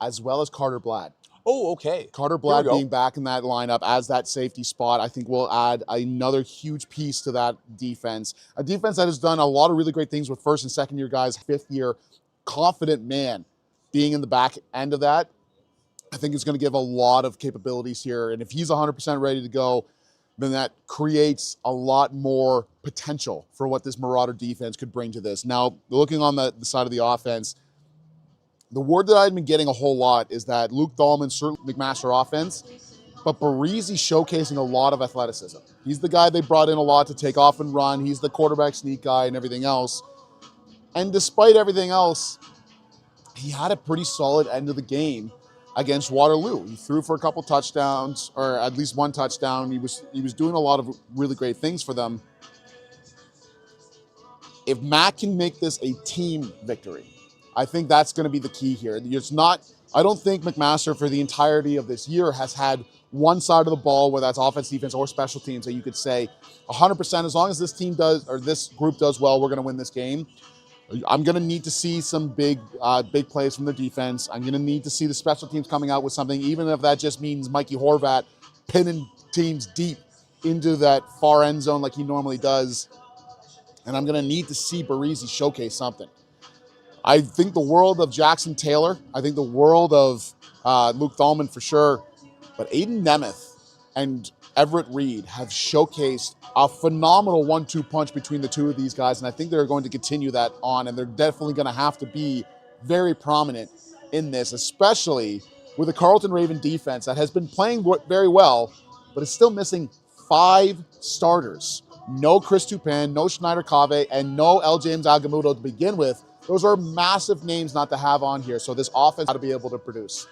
as well as Carter Bladd. Oh, okay. Carter Bladd being back in that lineup as that safety spot, I think will add another huge piece to that defense. A defense that has done a lot of really great things with first and second year guys, fifth year, confident man being in the back end of that. I think it's going to give a lot of capabilities here. And if he's 100% ready to go, then that creates a lot more potential for what this Marauder defense could bring to this. Now, looking on the side of the offense, the word that I've been getting a whole lot is that Luke Thalman, certainly McMaster offense, but Barisi showcasing a lot of athleticism. He's the guy they brought in a lot to take off and run. He's the quarterback sneak guy and everything else. And despite everything else, he had a pretty solid end of the game against Waterloo. He threw for a couple touchdowns, or at least one touchdown. He was doing a lot of really great things for them. If Mac can make this a team victory, I think that's going to be the key here. I don't think McMaster for the entirety of this year has had one side of the ball, whether that's offense, defense, or special teams, that you could say 100%, as long as this team does, or this group does well, we're going to win this game. I'm going to need to see some big plays from the defense. I'm going to need to see the special teams coming out with something, even if that just means Mikey Horvat pinning teams deep into that far end zone like he normally does. And I'm going to need to see Barisi showcase something. I think the world of Jackson Taylor. I think the world of Luke Thalman for sure. But Aiden Nemeth and Everett Reed have showcased a phenomenal 1-2 punch between the two of these guys, and I think they're going to continue that on, and they're definitely going to have to be very prominent in this, especially with the Carleton Raven defense that has been playing very well, but is still missing 5 starters. No Chris Tupin, no Schneider Cave, and no L. James Agamudo to begin with. Those are massive names not to have on here, so this offense got to be able to produce.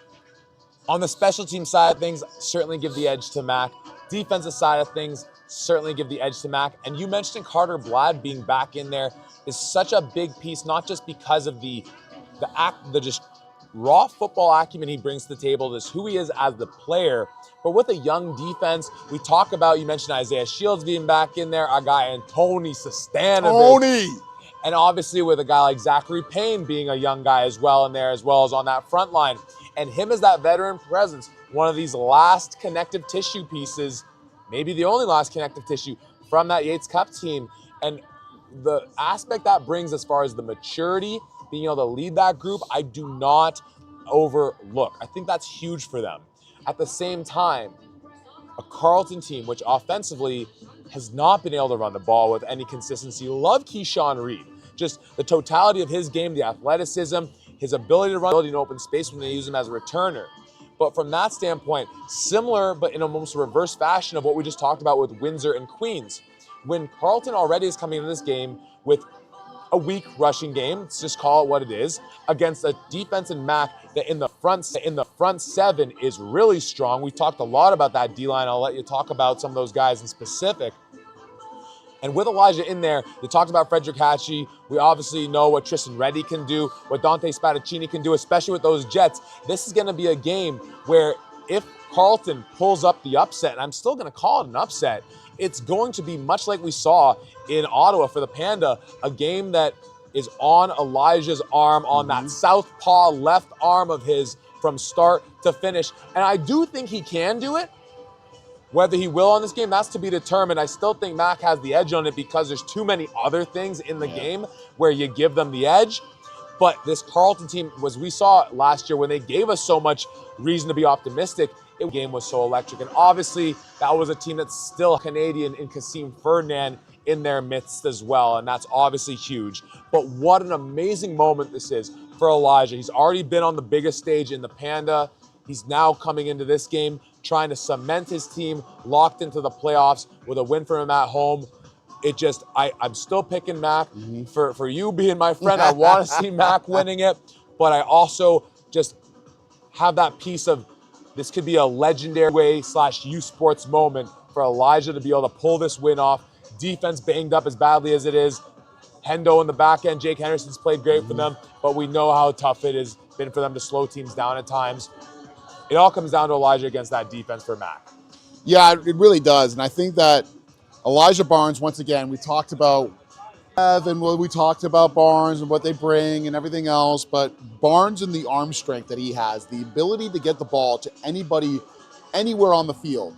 On the special team side of things, certainly give the edge to Mac. Defensive side of things, certainly give the edge to Mac. And you mentioned Carter Bladd being back in there is such a big piece, not just because of the just raw football acumen he brings to the table, just who he is as the player, but with a young defense. We talk about, you mentioned Isaiah Shields being back in there, our guy Antoni Sestanovich. And obviously with a guy like Zachary Payne being a young guy as well in there, as well as on that front line. And him as that veteran presence, one of these last connective tissue pieces, maybe the only last connective tissue from that Yates Cup team. And the aspect that brings as far as the maturity, being able to lead that group, I do not overlook. I think that's huge for them. At the same time, a Carleton team, which offensively has not been able to run the ball with any consistency. Love Keyshawn Reed. Just the totality of his game, the athleticism, his ability to run in open space when they use him as a returner. But from that standpoint, similar but in almost reverse fashion of what we just talked about with Windsor and Queens. When Carleton already is coming into this game with a weak rushing game, let's just call it what it is, against a defense in Mac that in the front 7 is really strong. We've talked a lot about that D-line. I'll let you talk about some of those guys in specific. And with Elijah in there, you talked about Frederick Hatchie. We obviously know what Tristan Reddy can do, what Dante Spadaccini can do, especially with those Jets. This is going to be a game where if Carleton pulls up the upset, and I'm still going to call it an upset, it's going to be much like we saw in Ottawa for the Panda, a game that is on Elijah's arm, on that southpaw left arm of his from start to finish. And I do think he can do it. Whether he will on this game, that's to be determined. I still think Mac has the edge on it because there's too many other things in the game where you give them the edge. But this Carleton team, as we saw last year when they gave us so much reason to be optimistic, the game was so electric. And obviously, that was a team that's still Canadian in Kasim Ferdinand in their midst as well, and that's obviously huge. But what an amazing moment this is for Elijah. He's already been on the biggest stage in the Panda. He's now coming into this game trying to cement his team locked into the playoffs with a win for him at home. I'm still picking Mac. For you being my friend, I want to see Mac winning it, but I also just have that piece of this could be a legendary way / U Sports moment for Elijah to be able to pull this win off. Defense banged up as badly as it is. Hendo in the back end, Jake Henderson's played great for them, but we know how tough it has been for them to slow teams down at times. It all comes down to Elijah against that defense for Mac. Yeah, it really does. And I think that Elijah Barnes, once again, we talked about Barnes and what they bring and everything else, but Barnes and the arm strength that he has, the ability to get the ball to anybody, anywhere on the field,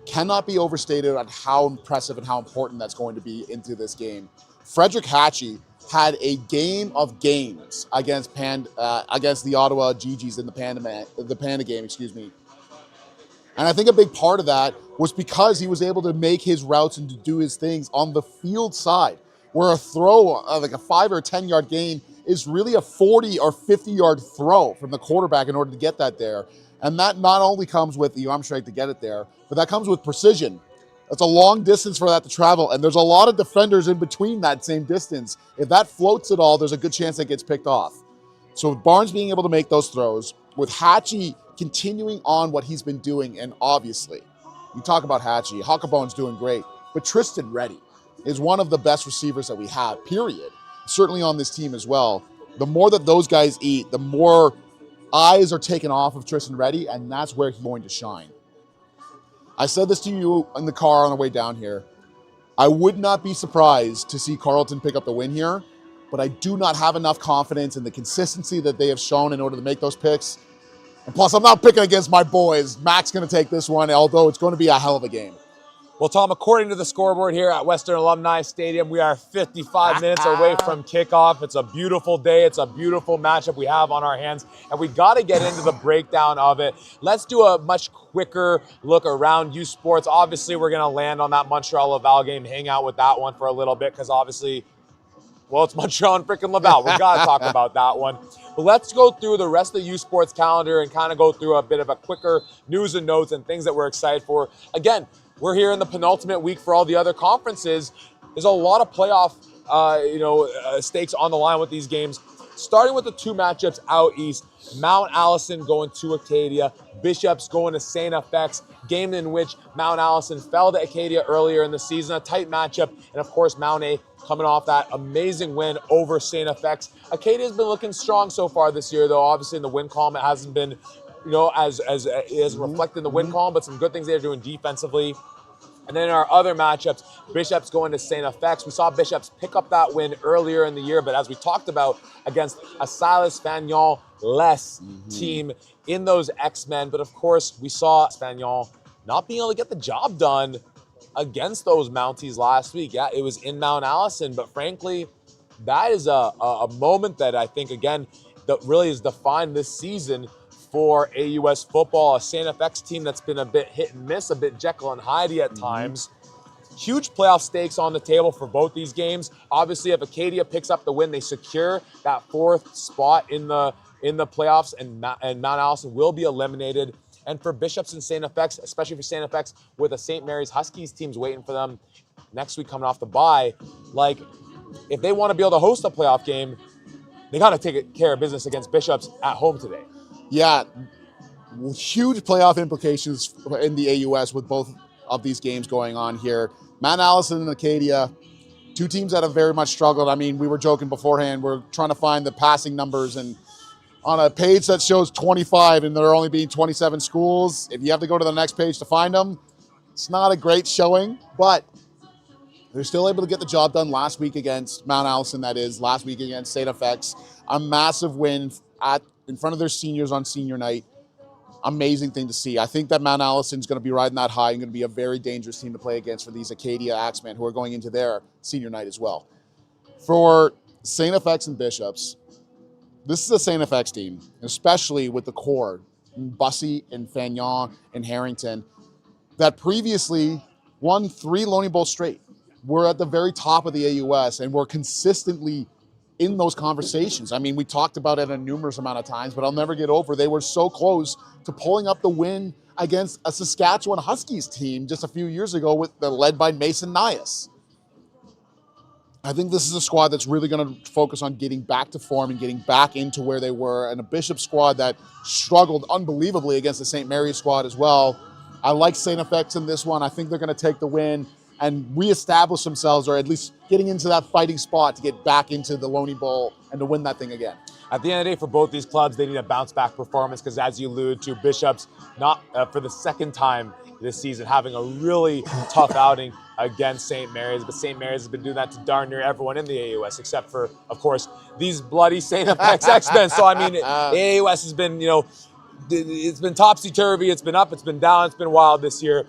cannot be overstated on how impressive and how important that's going to be into this game. Frederick Hatchie had a game of games against the Ottawa GGs in the Panda game, And I think a big part of that was because he was able to make his routes and to do his things on the field side, where a throw, like a 5 or 10 yard gain, is really a 40 or 50 yard throw from the quarterback in order to get that there. And that not only comes with the arm strength to get it there, but that comes with precision. That's a long distance for that to travel, and there's a lot of defenders in between that same distance. If that floats at all, there's a good chance it gets picked off. So with Barnes being able to make those throws, with Hatchie continuing on what he's been doing, and obviously, you talk about Hatchie, Huckabone's doing great, but Tristan Reddy is one of the best receivers that we have, period. Certainly on this team as well. The more that those guys eat, the more eyes are taken off of Tristan Reddy, and that's where he's going to shine. I said this to you in the car on the way down here. I would not be surprised to see Carleton pick up the win here, but I do not have enough confidence in the consistency that they have shown in order to make those picks. And plus, I'm not picking against my boys. Mac's going to take this one, although it's going to be a hell of a game. Well, Tom, according to the scoreboard here at Western Alumni Stadium, we are 55 minutes away from kickoff. It's a beautiful day. It's a beautiful matchup we have on our hands, and we got to get into the breakdown of it. Let's do a much quicker look around U Sports. Obviously, we're going to land on that Montreal-Laval game, hang out with that one for a little bit, because obviously, well, it's Montreal and freaking Laval. We got to talk about that one. But let's go through the rest of the U Sports calendar and kind of go through a bit of a quicker news and notes and things that we're excited for. Again, we're here in the penultimate week for all the other conferences. There's a lot of playoff, stakes on the line with these games. Starting with the two matchups out east, Mount Allison going to Acadia, Bishops going to St. FX, game in which Mount Allison fell to Acadia earlier in the season, a tight matchup, and of course Mount A coming off that amazing win over St. FX. Acadia's been looking strong so far this year, though. Obviously in the win column it hasn't been, as reflected in the win column, but some good things they're doing defensively. And then in our other matchups, Bishops going to St. FX. We saw Bishops pick up that win earlier in the year, but as we talked about, against a Silas Fagnon-less team in those X-Men. But of course, we saw Fagnon not being able to get the job done against those Mounties last week. Yeah, it was in Mount Allison, but frankly, that is a moment that I think, again, that really has defined this season for AUS football, a St. FX team that's been a bit hit and miss, a bit Jekyll and Hyde at times. Huge playoff stakes on the table for both these games. Obviously, if Acadia picks up the win, they secure that fourth spot in the playoffs, and Mount Allison will be eliminated. And for Bishops and St. FX, especially for St. FX, with the St. Mary's Huskies teams waiting for them next week coming off the bye, like, if they want to be able to host a playoff game, they got to take care of business against Bishops at home today. Yeah, huge playoff implications in the AUS with both of these games going on here. Mount Allison and Acadia, two teams that have very much struggled. I mean, we were joking beforehand. We're trying to find the passing numbers, and on a page that shows 25 and there are only being 27 schools, if you have to go to the next page to find them, it's not a great showing, but they're still able to get the job done last week against Mount Allison, that is, last week against St. FX. A massive win in front of their seniors on senior night. Amazing thing to see. I think that Mount Allison's going to be riding that high and going to be a very dangerous team to play against for these Acadia Axemen who are going into their senior night as well. For St. FX and Bishops, this is a St. FX team, especially with the core, Bussey and Fagnon and Harrington, that previously won 3 Lonely Bowl straight. We're at the very top of the AUS, and we're consistently in those conversations. I mean, we talked about it a numerous amount of times, but I'll never get over. They were so close to pulling up the win against a Saskatchewan Huskies team just a few years ago led by Mason Nias. I think this is a squad that's really going to focus on getting back to form and getting back into where they were, and a Bishop squad that struggled unbelievably against the St. Mary's squad as well. I like St. FX in this one. I think they're going to take the win and reestablish themselves, or at least getting into that fighting spot to get back into the Loney Bowl and to win that thing again. At the end of the day, for both these clubs, they need a bounce-back performance because, as you alluded to, Bishop's not for the second time this season having a really tough outing against St. Mary's, but St. Mary's has been doing that to darn near everyone in the AUS, except for, of course, these bloody St. FX X-Men. So, I mean, the AUS has been, it's been topsy-turvy, it's been up, it's been down, it's been wild this year.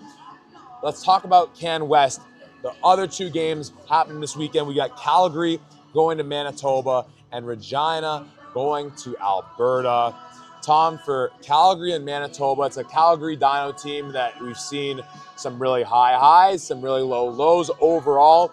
Let's talk about Can West. The other two games happening this weekend. We got Calgary going to Manitoba and Regina going to Alberta. Tom, for Calgary and Manitoba, it's a Calgary Dino team that we've seen some really high highs, some really low lows overall,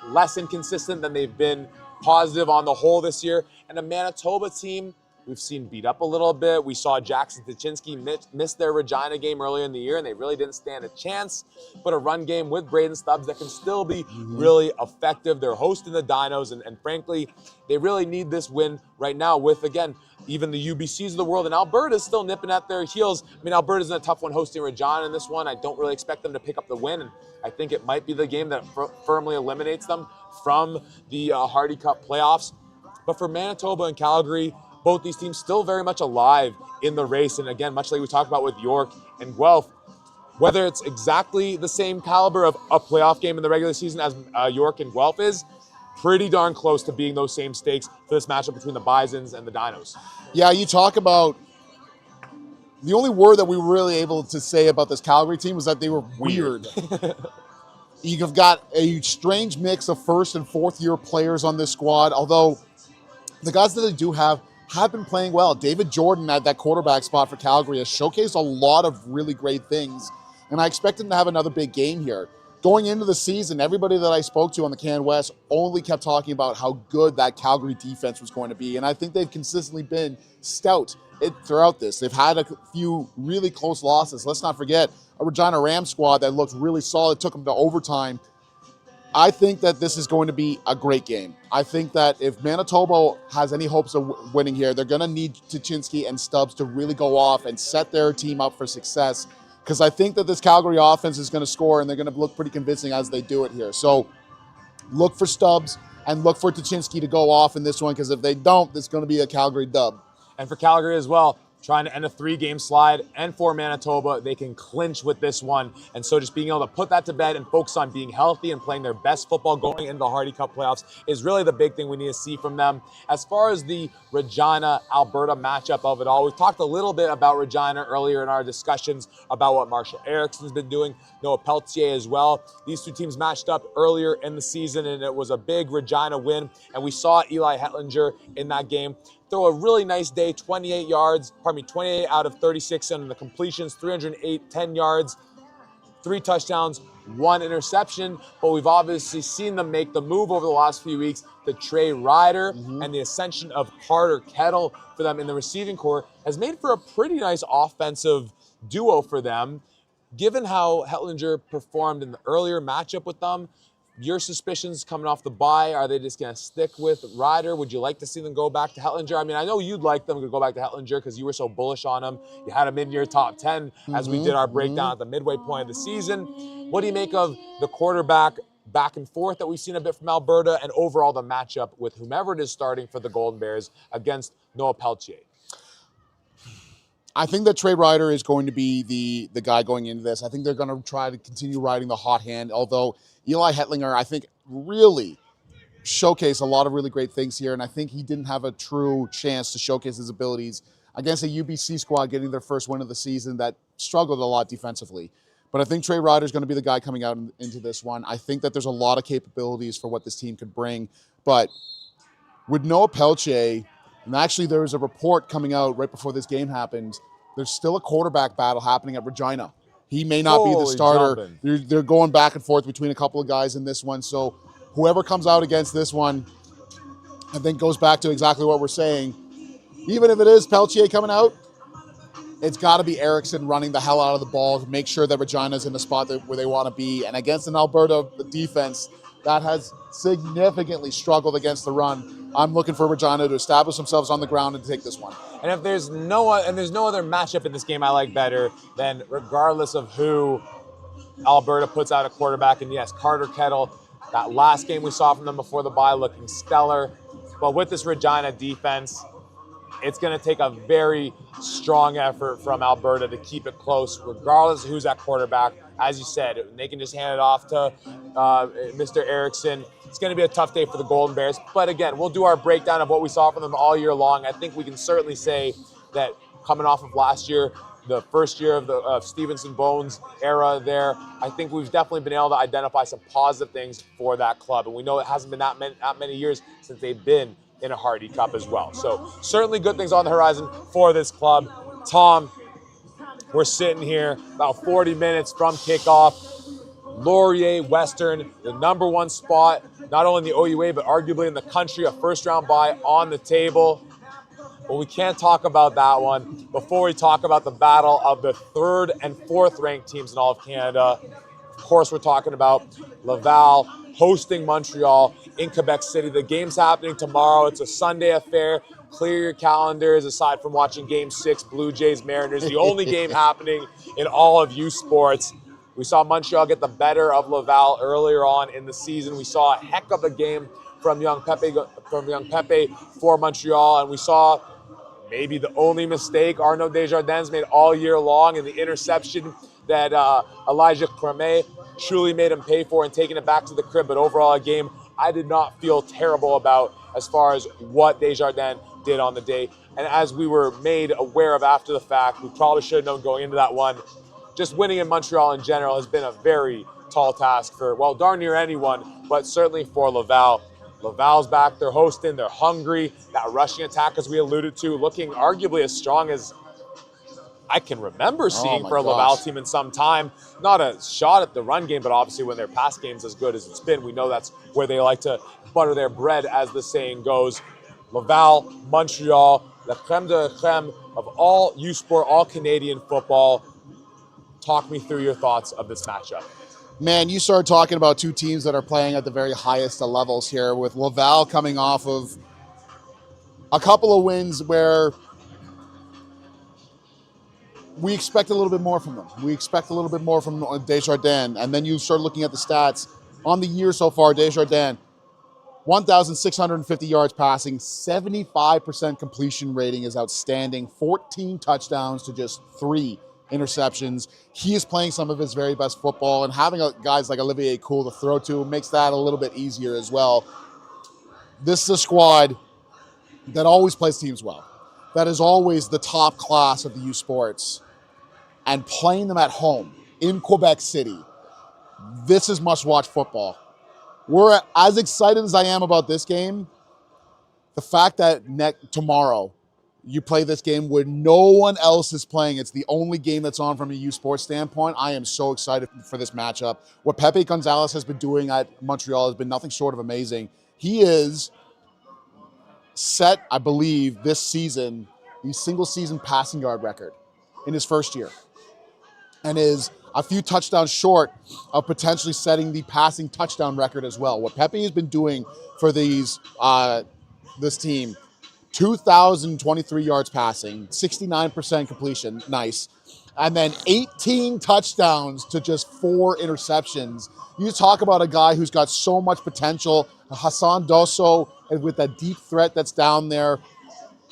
less inconsistent than they've been positive on the whole this year. And a Manitoba team we've seen beat up a little bit. We saw Jackson Tuchinski miss their Regina game earlier in the year, and they really didn't stand a chance. But a run game with Braden Stubbs that can still be really effective. They're hosting the Dinos, and frankly, they really need this win right now with, again, even the UBCs of the world. And Alberta's still nipping at their heels. I mean, Alberta's in a tough one hosting Regina in this one. I don't really expect them to pick up the win, and I think it might be the game that firmly eliminates them from the Hardy Cup playoffs. But for Manitoba and Calgary, both these teams still very much alive in the race. And again, much like we talked about with York and Guelph, whether it's exactly the same caliber of a playoff game in the regular season as York and Guelph is, pretty darn close to being those same stakes for this matchup between the Bisons and the Dinos. Yeah, you talk about the only word that we were really able to say about this Calgary team was that they were weird. You've got a strange mix of first and fourth year players on this squad, although the guys that they do have been playing well. David Jordan at that quarterback spot for Calgary has showcased a lot of really great things, and I expect him to have another big game here. Going into the season, everybody that I spoke to on the Can West only kept talking about how good that Calgary defense was going to be, and I think they've consistently been stout throughout this. They've had a few really close losses. Let's not forget a Regina Rams squad that looked really solid, took them to overtime. I think that this is going to be a great game. I think that if Manitoba has any hopes of winning here, they're going to need Tuchinski and Stubbs to really go off and set their team up for success, because I think that this Calgary offense is going to score, and they're going to look pretty convincing as they do it here. So look for Stubbs and look for Tuchinski to go off in this one, because if they don't, it's going to be a Calgary dub. And for Calgary as well, trying to end a 3-game slide, and for Manitoba, they can clinch with this one. And so just being able to put that to bed and focus on being healthy and playing their best football going into the Hardy Cup playoffs is really the big thing we need to see from them. As far as the Regina-Alberta matchup of it all, we've talked a little bit about Regina earlier in our discussions about what Marshall Erickson's been doing, Noah Peltier as well.28 These two teams matched up earlier in the season, and it was a big Regina win. And we saw Eli Hetlinger in that game throw a really nice day, 28 out of 36 on the completions, 308, 10 yards, 3 touchdowns, 1 interception. But we've obviously seen them make the move over the last few weeks to Trey Ryder, and the ascension of Carter Kettle for them in the receiving corps has made for a pretty nice offensive duo for them. Given how Hetlinger performed in the earlier matchup with them, your suspicions coming off the bye, are they just going to stick with Ryder? Would you like to see them go back to Hetlinger? I mean, I know you'd like them to go back to Hetlinger because you were so bullish on him. You had him in your top 10 as we did our breakdown at the midway point of the season. What do you make of the quarterback back and forth that we've seen a bit from Alberta, and overall the matchup with whomever it is starting for the Golden Bears against Noah Peltier? I think that Trey Ryder is going to be the guy going into this. I think they're going to try to continue riding the hot hand, although Eli Hetlinger, I think, really showcased a lot of really great things here, and I think he didn't have a true chance to showcase his abilities against a UBC squad getting their first win of the season that struggled a lot defensively. But I think Trey Ryder is going to be the guy coming out into this one. I think that there's a lot of capabilities for what this team could bring, but with Noah Peltier, and actually there was a report coming out right before this game happened, there's still a quarterback battle happening at Regina. He may not be the starter. They're going back and forth between a couple of guys in this one. So whoever comes out against this one, I think goes back to exactly what we're saying. Even if it is Peltier coming out, it's got to be Eriksson running the hell out of the ball to make sure that Regina's in the spot where they want to be. And against an Alberta defense that has significantly struggled against the run, I'm looking for Regina to establish themselves on the ground and to take this one. And if there's no other matchup in this game I like better than, regardless of who Alberta puts out a quarterback, and yes, Carter Kettle, that last game we saw from them before the bye looking stellar. But with this Regina defense, it's going to take a very strong effort from Alberta to keep it close, regardless of who's at quarterback. As you said, they can just hand it off to Mr. Eriksson. It's going to be a tough day for the Golden Bears. But again, we'll do our breakdown of what we saw from them all year long. I think we can certainly say that coming off of last year, the first year of the Stevenson Bones era there, I think we've definitely been able to identify some positive things for that club. And we know it hasn't been that many years since they've been in a Hardy Cup as well. So certainly good things on the horizon for this club. Tom, we're sitting here about 40 minutes from kickoff. Laurier Western, the number one spot, not only in the OUA, but arguably in the country, a first-round bye on the table. But we can't talk about that one before we talk about the battle of the third and fourth ranked teams in all of Canada. Of course, we're talking about Laval hosting Montreal in Quebec City. The game's happening tomorrow. It's a Sunday affair. Clear your calendars aside from watching Game 6, Blue Jays, Mariners, the only game happening in all of U Sports. We saw Montreal get the better of Laval earlier on in the season. We saw a heck of a game from Young Pepe for Montreal, and we saw maybe the only mistake Arnaud Desjardins made all year long, and the interception that Elijah Creme truly made him pay for and taking it back to the crib. But overall, a game I did not feel terrible about as far as what Desjardins did on the day. And as we were made aware of after the fact, we probably should have known going into that one, just winning in Montreal in general has been a very tall task for, well, darn near anyone, but certainly for Laval. Laval's back, they're hosting, they're hungry. That rushing attack, as we alluded to, looking arguably as strong as I can remember seeing for a Laval team in some time. Not a shot at the run game, but obviously when their pass game's as good as it's been, we know that's where they like to butter their bread, as the saying goes. Laval, Montreal, la creme de la creme of all U Sport, all Canadian football. Talk me through your thoughts of this matchup. Man, you started talking about two teams that are playing at the very highest of levels here, with Laval coming off of a couple of wins where we expect a little bit more from them. We expect a little bit more from Desjardins. And then you start looking at the stats on the year so far. Desjardins, 1,650 yards passing, 75% completion rating is outstanding, 14 touchdowns to just 3 interceptions. He is playing some of his very best football, and having guys like Olivier Cool to throw to makes that a little bit easier as well. This is a squad that always plays teams well, that is always the top class of the U Sports, and playing them at home in Quebec City. This is must-watch football. We're as excited as I am about this game. The fact that tomorrow you play this game where no one else is playing, it's the only game that's on from a U Sports standpoint. I am so excited for this matchup. What Pepe Gonzalez has been doing at Montreal has been nothing short of amazing. He is set, I believe, this season, the single-season passing yard record in his first year, and is a few touchdowns short of potentially setting the passing touchdown record as well. What Pepe has been doing for this team, 2,023 yards passing, 69% completion, nice, and then 18 touchdowns to just 4 interceptions. You talk about a guy who's got so much potential, Hassan Dosso, and with that deep threat that's down there.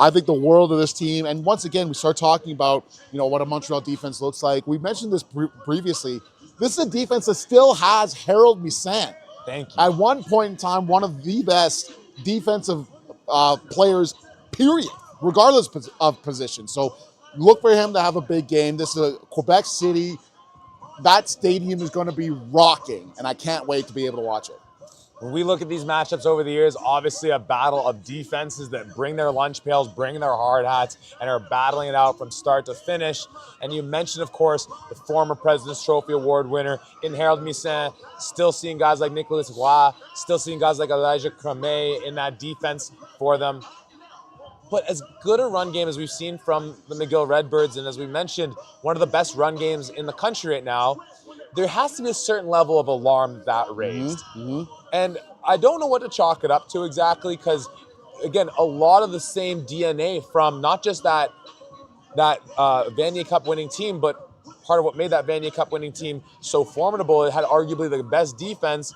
I think the world of this team. And once again, we start talking about, what a Montreal defense looks like. We mentioned this previously. This is a defense that still has Harold Missan. Thank you. At one point in time, one of the best defensive players, period, regardless of position. So look for him to have a big game. This is a Quebec City. That stadium is going to be rocking, and I can't wait to be able to watch it. when we look at these matchups over the years, obviously a battle of defenses that bring their lunch pails, bring their hard hats, and are battling it out from start to finish. And you mentioned, of course, the former President's Trophy Award winner in Harold Missin, still seeing guys like Nicolas Roy, still seeing guys like Elijah Cremé in that defense for them. But as good a run game as we've seen from the McGill Redbirds, and as we mentioned, one of the best run games in the country right now, there has to be a certain level of alarm that raised. And I don't know what to chalk it up to exactly, because, again, a lot of the same DNA from not just that Vanier Cup winning team, but part of what made that Vanier Cup winning team so formidable, it had arguably the best defense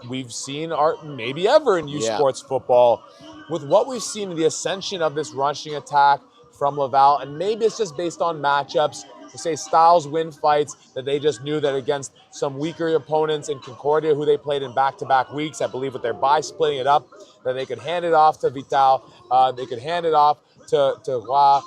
we've seen maybe ever in youth sports football. With what we've seen in the ascension of this rushing attack from Laval, and maybe it's just based on matchups, to say styles win fights, that they just knew that against some weaker opponents in Concordia, who they played in back-to-back weeks, I believe with their bye splitting it up, that they could hand it off to Vital, they could hand it off to Roy,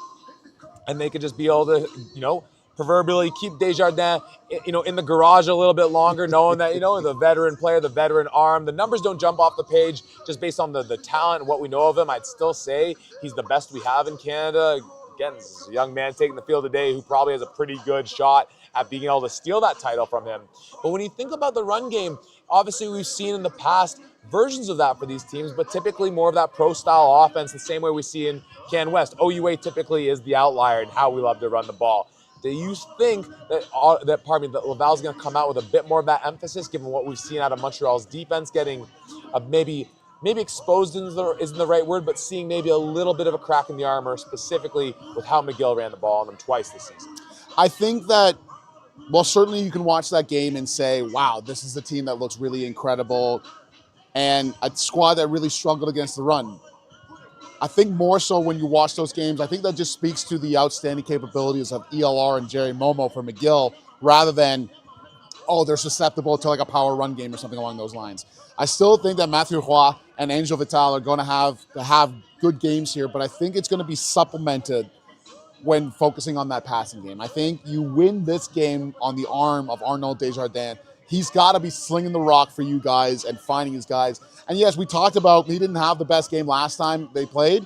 and they could just be able to, proverbially keep Desjardins, in the garage a little bit longer, knowing that, the veteran player, the veteran arm, the numbers don't jump off the page just based on the talent and what we know of him. I'd still say he's the best we have in Canada. Again, this is a young man taking the field today who probably has a pretty good shot at being able to steal that title from him. But when you think about the run game, obviously we've seen in the past versions of that for these teams, but typically more of that pro-style offense, the same way we see in Can West. OUA typically is the outlier in how we love to run the ball. Do you think that Laval's going to come out with a bit more of that emphasis, given what we've seen out of Montreal's defense, getting maybe exposed isn't the right word, but seeing maybe a little bit of a crack in the armor, specifically with how McGill ran the ball on them twice this season? I think that, well, certainly you can watch that game and say, wow, this is a team that looks really incredible, and a squad that really struggled against the run. I think more so when you watch those games, I think that just speaks to the outstanding capabilities of ELR and Jerry Momo for McGill, rather than, they're susceptible to like a power run game or something along those lines. I still think that Mathieu Roy and Angel Vital are going to have good games here, but I think it's going to be supplemented when focusing on that passing game. I think you win this game on the arm of Arnaud Desjardins. He's got to be slinging the rock for you guys and finding his guys. And yes, we talked about he didn't have the best game last time they played.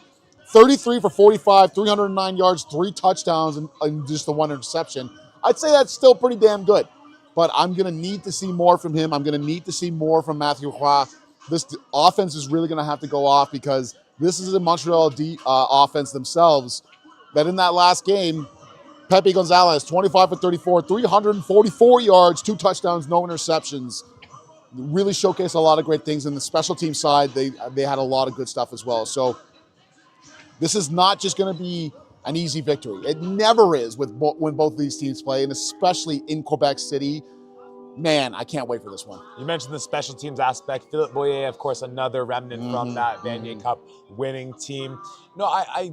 33 for 45, 309 yards, 3 touchdowns, and just the 1 interception. I'd say that's still pretty damn good. But I'm going to need to see more from him. I'm going to need to see more from Mathieu Roy. This offense is really going to have to go off, because this is a Montreal offense themselves that in that last game, Pepe Gonzalez, 25 for 34, 344 yards, 2 touchdowns, no interceptions. Really showcased a lot of great things. In the special team side, they had a lot of good stuff as well. So this is not just going to be an easy victory. It never is when both of these teams play, and especially in Quebec City. Man, I can't wait for this one. You mentioned the special teams aspect. Philippe Boyer, of course, another remnant from that Vanier Cup winning team. No, I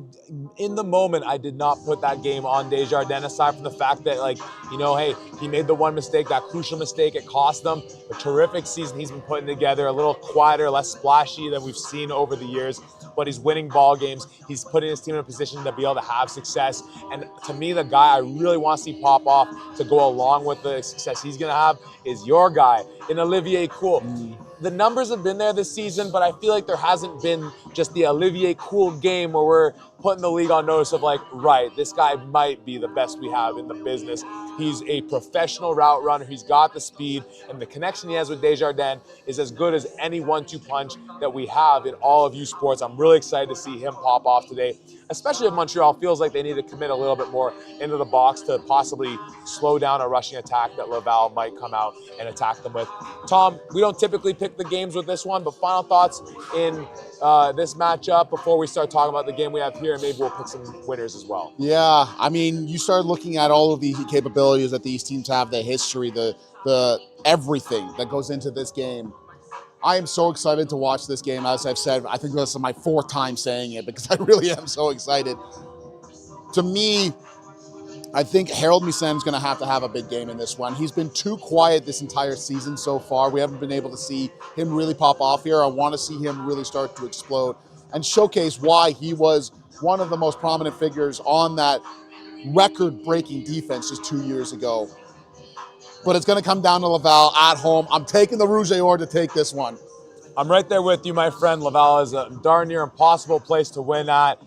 in the moment, I did not put that game on Desjardins, aside from the fact that, hey, he made the one mistake, that crucial mistake. It cost them a terrific season he's been putting together, a little quieter, less splashy than we've seen over the years. But he's winning ball games. He's putting his team in a position to be able to have success. And to me, the guy I really want to see pop off to go along with the success he's going to have is your guy in Olivier Cool. The numbers have been there this season, but I feel like there hasn't been just the Olivier Cool game where we're putting the league on notice of right, this guy might be the best we have in the business. He's a professional route runner. He's got the speed, and the connection he has with Desjardins is as good as any 1-2 punch that we have in all of youth sports. I'm really excited to see him pop off today, especially if Montreal feels like they need to commit a little bit more into the box to possibly slow down a rushing attack that Laval might come out and attack them with. Tom, we don't typically pick the games with this one, but final thoughts in this matchup before we start talking about the game we have here, and maybe we'll pick some winners as well. Yeah, I mean, you start looking at all of the capabilities that these teams have, the history, the everything that goes into this game. I am so excited to watch this game. As I've said, I think this is my 4th time saying it, because I really am so excited. To me, I think Harold Missin is going to have a big game in this one. He's been too quiet this entire season so far. We haven't been able to see him really pop off here. I want to see him really start to explode and showcase why he was one of the most prominent figures on that record-breaking defense just 2 years ago. But it's going to come down to Laval at home. I'm taking the Rouge et Or to take this one. I'm right there with you, my friend. Laval is a darn near impossible place to win at.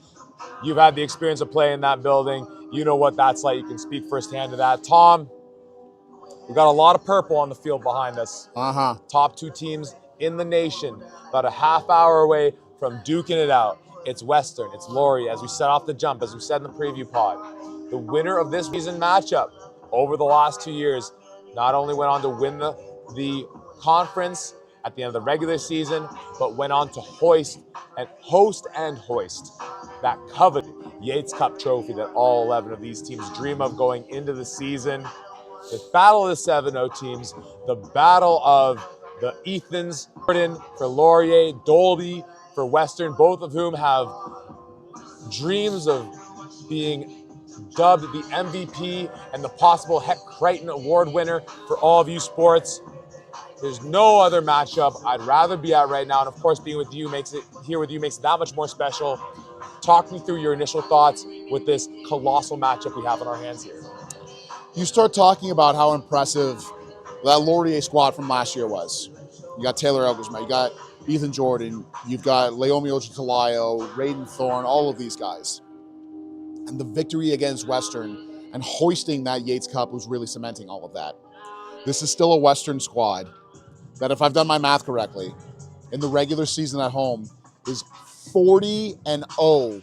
You've had the experience of playing in that building. You know what that's like. You can speak firsthand to that. Tom, we've got a lot of purple on the field behind us. Top 2 teams in the nation, about a half hour away from duking it out. It's Western, it's Laurier, as we set off the jump, as we said in the preview pod. The winner of this season matchup over the last 2 years not only went on to win the conference at the end of the regular season, but went on to host that coveted Yates Cup trophy that all 11 of these teams dream of going into the season. The battle of the 7-0 teams, the battle of the Ethans, Jordan for Laurier, Dolby for Western, both of whom have dreams of being dubbed the MVP and the possible Heck Crichton Award winner for all of you sports. There's no other matchup I'd rather be at right now, and of course, being with you makes it that much more special. Talk me through your initial thoughts with this colossal matchup we have on our hands here. You start talking about how impressive that Laurier squad from last year was. You got Taylor Elgersma, you got Ethan Jordan, you've got Leomi Ojitalayo, Raiden Thorne, all of these guys. And the victory against Western and hoisting that Yates Cup was really cementing all of that. This is still a Western squad that, if I've done my math correctly, in the regular season at home is 40-0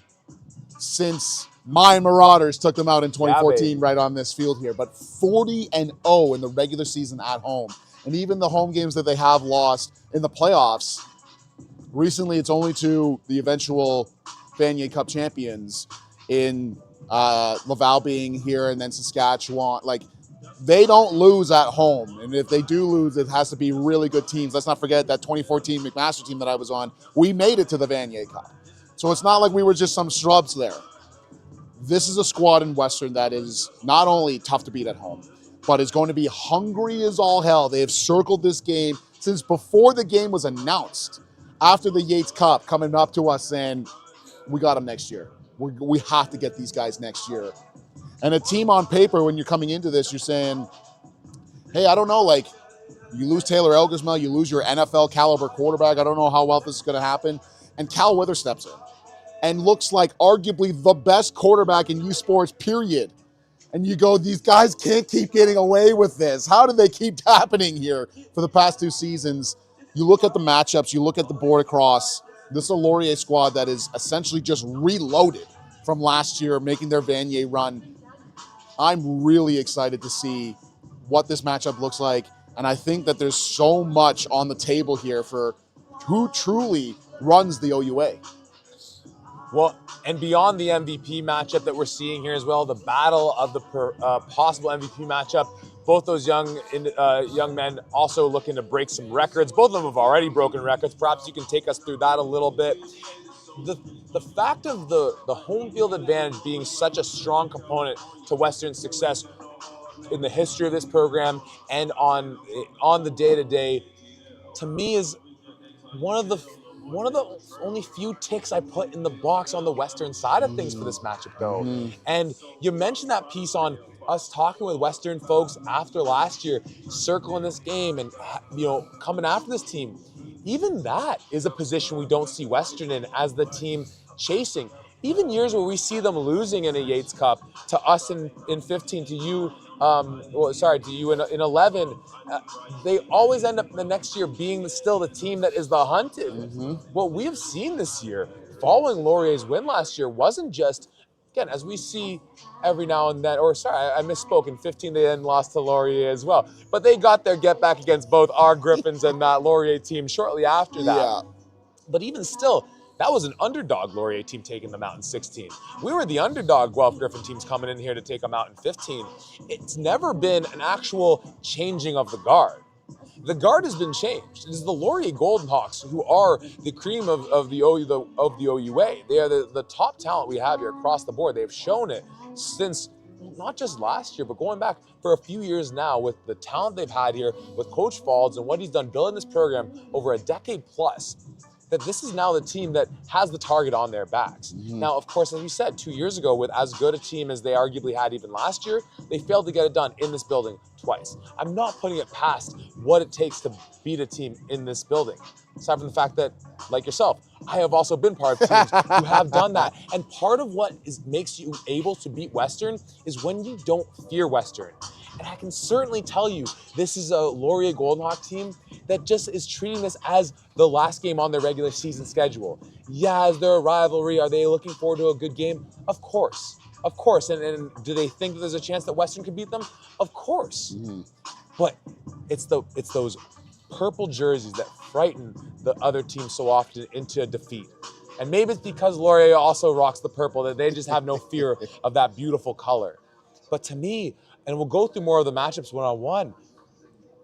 since my Marauders took them out in 2014 right on this field here. But 40-0 in the regular season at home. And even the home games that they have lost in the playoffs, recently it's only to the eventual Vanier Cup champions in Laval being here and then Saskatchewan. Like, they don't lose at home. And if they do lose, it has to be really good teams. Let's not forget that 2014 McMaster team that I was on. We made it to the Vanier Cup. So it's not like we were just some scrubs there. This is a squad in Western that is not only tough to beat at home, but is going to be hungry as all hell. They have circled this game since before the game was announced, after the Yates Cup, coming up to us saying, we got them next year. We have to get these guys next year. And a team on paper, when you're coming into this, you're saying, hey, I don't know, like, you lose Taylor Elgersma, you lose your NFL caliber quarterback. I don't know how well this is going to happen. And Cal Wither steps in and looks like arguably the best quarterback in U Sports, period. And you go, these guys can't keep getting away with this. How do they keep happening here for the past 2 seasons? You look at the matchups, you look at the board across. This is a Laurier squad that is essentially just reloaded from last year, making their Vanier run. I'm really excited to see what this matchup looks like. And I think that there's so much on the table here for who truly runs the OUA. Well, and beyond the MVP matchup that we're seeing here as well, the battle of the possible MVP matchup, both those young men also looking to break some records. Both of them have already broken records. Perhaps you can take us through that a little bit. The fact of the home field advantage being such a strong component to Western's success in the history of this program and on the day-to-day, to me, is one of the only few ticks I put in the box on the Western side of things for this matchup, though. And you mentioned that piece on us talking with Western folks after last year, circling this game and, coming after this team. Even that is a position we don't see Western in as the team chasing. Even years where we see them losing in a Yates Cup to us in 15, to you, to you in 11, they always end up the next year being still the team that is the hunted. What we have seen this year, following Laurier's win last year, wasn't just, again, as we see every now and then, I misspoke, in 15 they then lost to Laurier as well. But they got their get back against both our Griffins and that Laurier team shortly after that. Yeah. But even still, that was an underdog Laurier team taking them out in 16. We were the underdog Guelph Griffin teams coming in here to take them out in 15. It's never been an actual changing of the guard. The guard has been changed. It is the Laurier Golden Hawks who are the cream of the OUA. They are the top talent we have here across the board. They've shown it since not just last year, but going back for a few years now with the talent they've had here with Coach Faulds and what he's done building this program over a decade plus. that this is now the team that has the target on their backs. Now, of course, as we said, 2 years ago, with as good a team as they arguably had even last year, they failed to get it done in this building twice. I'm not putting it past what it takes to beat a team in this building. Aside from the fact that, like yourself, I have also been part of teams who have done that. And part of what makes you able to beat Western is when you don't fear Western. And I can certainly tell you, this is a Laurier Golden Hawk team that just is treating this as the last game on their regular season schedule. Yeah, is there a rivalry? Are they looking forward to a good game? Of course. Of course. And do they think that there's a chance that Western could beat them? Of course. But it's those purple jerseys that frighten the other team so often into defeat. And maybe it's because Laurier also rocks the purple that they just have no fear of that beautiful color. But to me, and we'll go through more of the matchups one-on-one,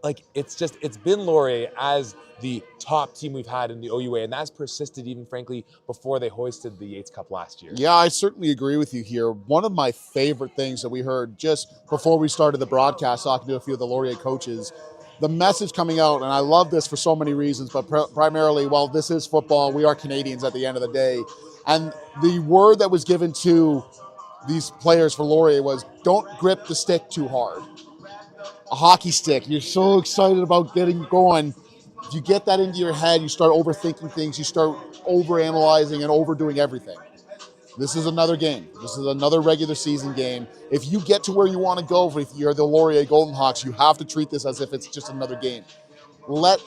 like it's been Laurier as the top team we've had in the OUA, and that's persisted even, frankly, before they hoisted the Yates Cup last year. Yeah, I certainly agree with you here. One of my favorite things that we heard just before we started the broadcast, talking to a few of the Laurier coaches, the message coming out, and I love this for so many reasons, but primarily, well, this is football. We are Canadians at the end of the day. And the word that was given to these players for Laurier was, don't grip the stick too hard. A hockey stick, you're so excited about getting going. If you get that into your head, you start overthinking things, you start overanalyzing and overdoing everything. This is another game. This is another regular season game. If you get to where you want to go, if you're the Laurier Golden Hawks, you have to treat this as if it's just another game. Let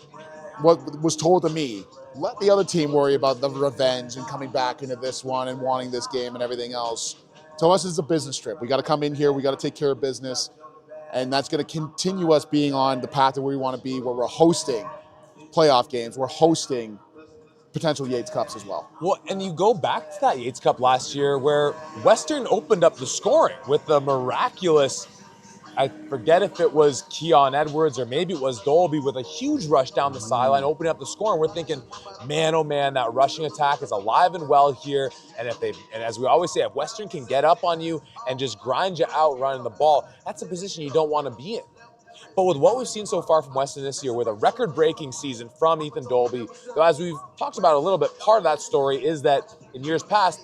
what was told to me, let the other team worry about the revenge and coming back into this one and wanting this game and everything else. To us, it's a business trip. We got to come in here. We got to take care of business. And that's going to continue us being on the path that we want to be, where we're hosting playoff games. We're hosting potential Yates Cups as well. Well, and you go back to that Yates Cup last year where Western opened up the scoring with the miraculous, I forget if it was Keon Edwards or maybe it was Dolby, with a huge rush down the sideline, opening up the score. And we're thinking, man, oh man, that rushing attack is alive and well here. And as we always say, if Western can get up on you and just grind you out running the ball, that's a position you don't want to be in. But with what we've seen so far from Western this year, with a record-breaking season from Ethan Dolby, though as we've talked about a little bit, part of that story is that in years past,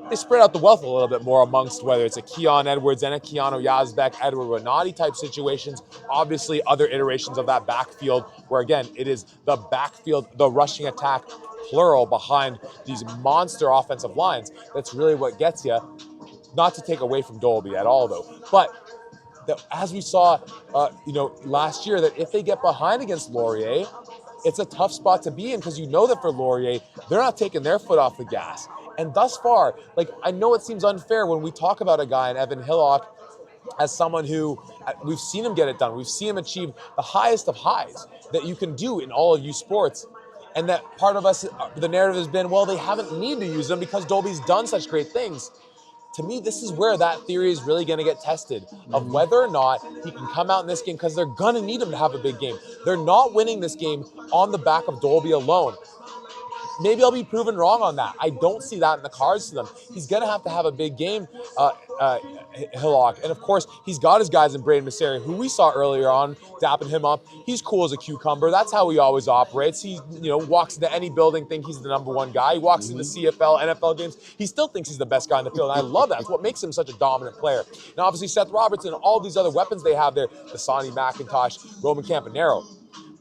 they spread out the wealth a little bit more amongst whether it's a Keon Edwards and a Keanu Yazbek, Edward Renati type situations, obviously other iterations of that backfield where, again, it is the backfield, the rushing attack, plural, behind these monster offensive lines. That's really what gets you. Not to take away from Dolby at all, though, but that as we saw, last year, that if they get behind against Laurier, it's a tough spot to be in, because you know that for Laurier, they're not taking their foot off the gas. And thus far, I know it seems unfair when we talk about a guy in Evan Hillock as someone who, we've seen him get it done. We've seen him achieve the highest of highs that you can do in all of youth sports. And that part of us, the narrative has been, well, they haven't needed to use him because Dolby's done such great things. To me, this is where that theory is really going to get tested, of whether or not he can come out in this game, because they're going to need him to have a big game. They're not winning this game on the back of Dolby alone. Maybe I'll be proven wrong on that. I don't see that in the cards to them. He's going to have a big game, Hillock. And of course, he's got his guys in Braden Messeri, who we saw earlier on, dapping him up. He's cool as a cucumber. That's how he always operates. He, walks into any building, think he's the number one guy. He walks into CFL, NFL games. He still thinks he's the best guy in the field. And I love that. It's what makes him such a dominant player. Now, obviously, Seth Robertson and all these other weapons they have there, Dasani McIntosh, Roman Campanaro.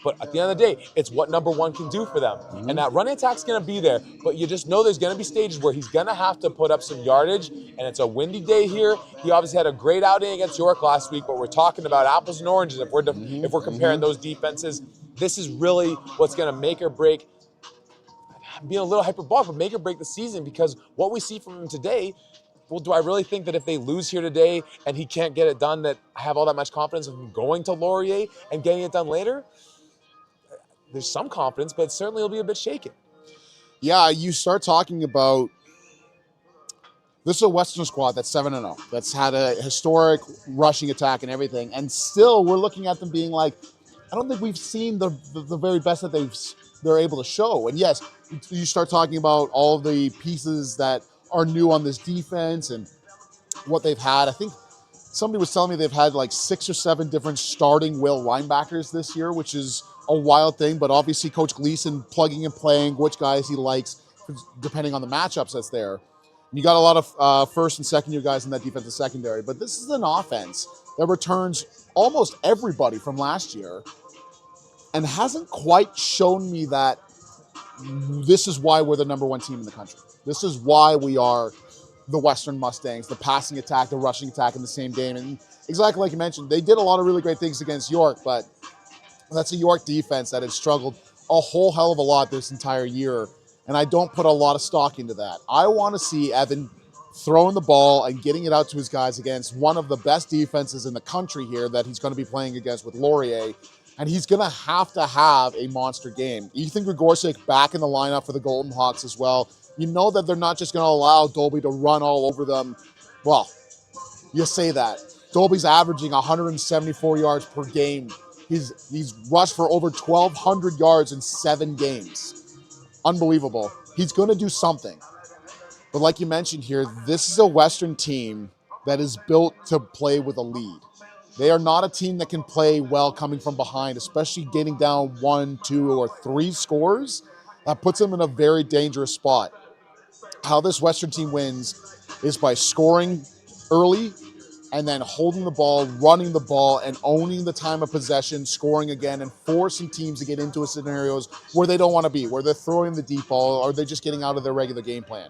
But at the end of the day, it's what number one can do for them. And that running attack's going to be there, but you just know there's going to be stages where he's going to have to put up some yardage, and it's a windy day here. He obviously had a great outing against York last week, but we're talking about apples and oranges. If we're comparing those defenses, this is really what's going to make or break, being a little hyperbolic, but make or break the season, because what we see from him today, well, do I really think that if they lose here today and he can't get it done, that I have all that much confidence in going to Laurier and getting it done later? There's some confidence, but certainly it'll be a bit shaken. Yeah, you start talking about, this is a Western squad that's 7-0, that's had a historic rushing attack and everything, and still we're looking at them being like, I don't think we've seen the very best that they're able to show. And yes, you start talking about all of the pieces that are new on this defense and what they've had. I think somebody was telling me they've had like 6 or 7 different starting will linebackers this year, which is a wild thing, but obviously Coach Gleason plugging and playing which guys he likes depending on the matchups that's there. You got a lot of first and second year guys in that defensive secondary, but this is an offense that returns almost everybody from last year and hasn't quite shown me that this is why we're the number one team in the country. This is why we are the Western Mustangs, the passing attack, the rushing attack in the same game. And exactly like you mentioned, they did a lot of really great things against York, but that's a York defense that has struggled a whole hell of a lot this entire year. And I don't put a lot of stock into that. I want to see Evan throwing the ball and getting it out to his guys against one of the best defenses in the country here that he's going to be playing against with Laurier. And he's going to have a monster game. Ethan Gregorczyk back in the lineup for the Golden Hawks as well. You know that they're not just going to allow Dolby to run all over them. Well, you say that. Dolby's averaging 174 yards per game. He's rushed for over 1,200 yards in 7 games. Unbelievable. He's going to do something. But like you mentioned here, this is a Western team that is built to play with a lead. They are not a team that can play well coming from behind, especially getting down 1, 2, or 3 scores. That puts them in a very dangerous spot. How this Western team wins is by scoring early and then holding the ball, running the ball, and owning the time of possession, scoring again, and forcing teams to get into scenarios where they don't want to be, where they're throwing the deep ball or they're just getting out of their regular game plan.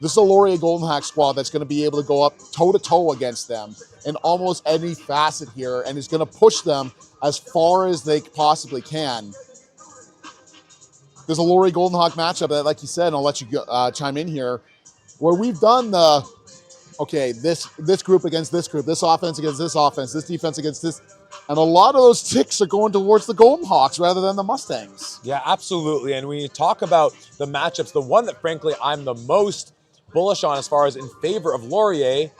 This is a Laurier Golden Hawks squad that's going to be able to go up toe-to-toe against them in almost any facet here and is going to push them as far as they possibly can. There's a Laurier Golden Hawk matchup that, like you said, and I'll let you chime in here, where we've done the, okay, this group against this group, this offense against this offense, this defense against this, and a lot of those ticks are going towards the Golden Hawks rather than the Mustangs. Yeah, absolutely. And when you talk about the matchups, the one that, frankly, I'm the most bullish on as far as in favor of Laurier,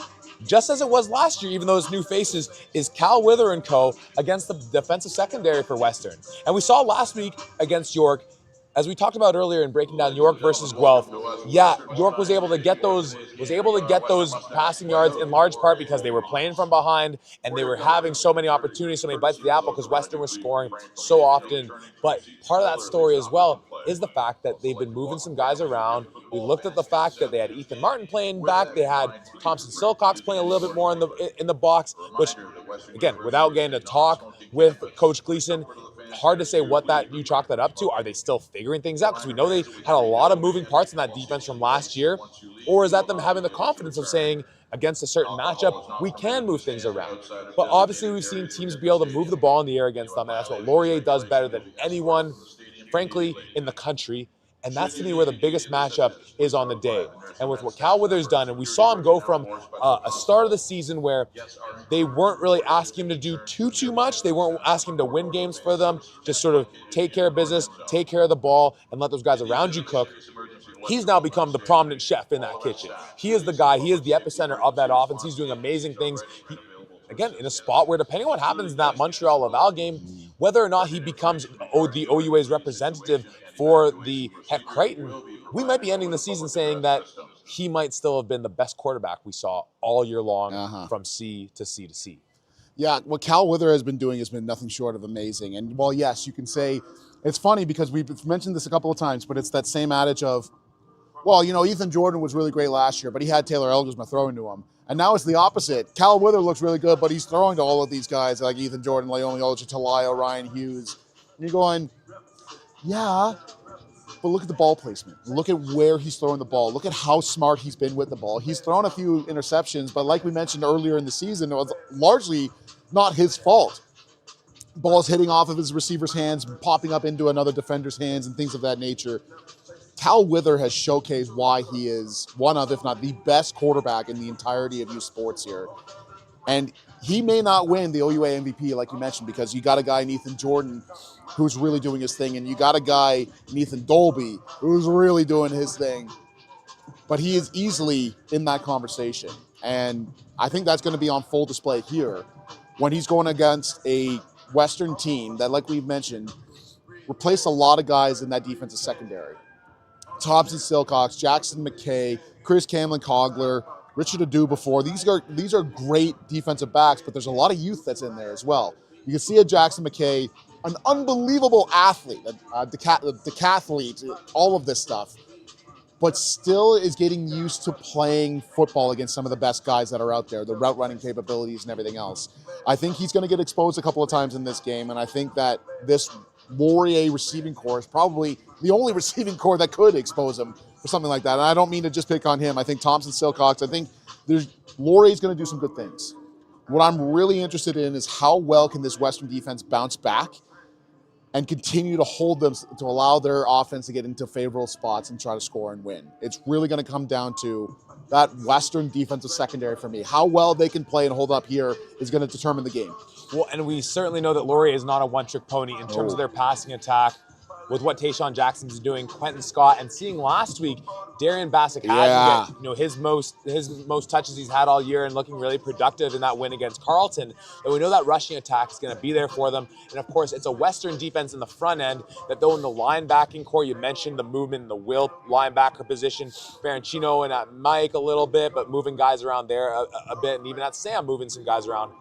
just as it was last year, even though it's new faces, is Cal Wither and co. against the defensive secondary for Western. And we saw last week against York, as we talked about earlier in breaking down York versus Guelph, yeah, York was able to get those passing yards in large part because they were playing from behind and they were having so many opportunities, so many bites of the apple because Western was scoring so often. But part of that story as well is the fact that they've been moving some guys around. We looked at the fact that they had Ethan Martin playing back, they had Thompson Silcox playing a little bit more in the box, which, again, without getting to talk with Coach Gleason, hard to say what that you chalk that up to. Are they still figuring things out? Because we know they had a lot of moving parts in that defense from last year. Or is that them having the confidence of saying, against a certain matchup, we can move things around? But obviously we've seen teams be able to move the ball in the air against them, and that's what Laurier does better than anyone, frankly, in the country. And that's, to me, where the biggest matchup is on the day. And with what Cal Wither's done, and we saw him go from a start of the season where they weren't really asking him to do too much. They weren't asking him to win games for them. Just sort of take care of business, take care of the ball, and let those guys around you cook. He's now become the prominent chef in that kitchen. He is the guy. He is the epicenter of that offense. He's doing amazing things. Again, in a spot where, depending on what happens in that Montreal-Laval game, whether or not he becomes the OUA's representative for the Heck Crichton, we might be ending the season saying that he might still have been the best quarterback we saw all year long from C to C to C. Yeah, what Cal Wither has been doing has been nothing short of amazing. And while, yes, you can say, it's funny because we've mentioned this a couple of times, but it's that same adage of, well, you know, Ethan Jordan was really great last year, but he had Taylor Elgersma throwing to him. And now it's the opposite. Cal Wither looks really good, but he's throwing to all of these guys like Ethan Jordan, Leone Olcha, Talaya, Ryan Hughes. And you're going, yeah, but look at the ball placement. Look at where he's throwing the ball. Look at how smart he's been with the ball. He's thrown a few interceptions, but like we mentioned earlier in the season, it was largely not his fault. Balls hitting off of his receiver's hands, popping up into another defender's hands and things of that nature. Cal Wither has showcased why he is one of, if not the best quarterback in the entirety of youth sports here. And he may not win the OUA MVP, like you mentioned, because you got a guy in Ethan Jordan who's really doing his thing, and you got a guy in Ethan Dolby who's really doing his thing. But he is easily in that conversation. And I think that's going to be on full display here when he's going against a Western team that, like we've mentioned, replaced a lot of guys in that defensive secondary. Thompson Silcox, Jackson McKay, Chris Camlin-Cogler, Richard Adu before. These are great defensive backs, but there's a lot of youth that's in there as well. You can see a Jackson McKay an unbelievable athlete, a decathlete, all of this stuff, but still is getting used to playing football against some of the best guys that are out there, the route running capabilities and everything else. I think he's going to get exposed a couple of times in this game, and I think that this Laurier receiving core is probably the only receiving core that could expose him for something like that. And I don't mean to just pick on him. I think Thompson-Silcox, I think Laurier's going to do some good things. What I'm really interested in is how well can this Western defense bounce back and continue to hold them to allow their offense to get into favorable spots and try to score and win. It's really going to come down to that Western defensive secondary for me. How well they can play and hold up here is going to determine the game. Well, and we certainly know that Laurier is not a one-trick pony in terms of their passing attack. With what Tayshawn Jackson's doing, Quentin Scott, and seeing last week Darian Bassett get his most touches he's had all year and looking really productive in that win against Carleton. And we know that rushing attack is going to be there for them. And of course, it's a Western defense in the front end that, though in the linebacking core, you mentioned the movement in the will linebacker position, Ferrancino and at Mike a little bit, but moving guys around there a bit, and even at Sam moving some guys around.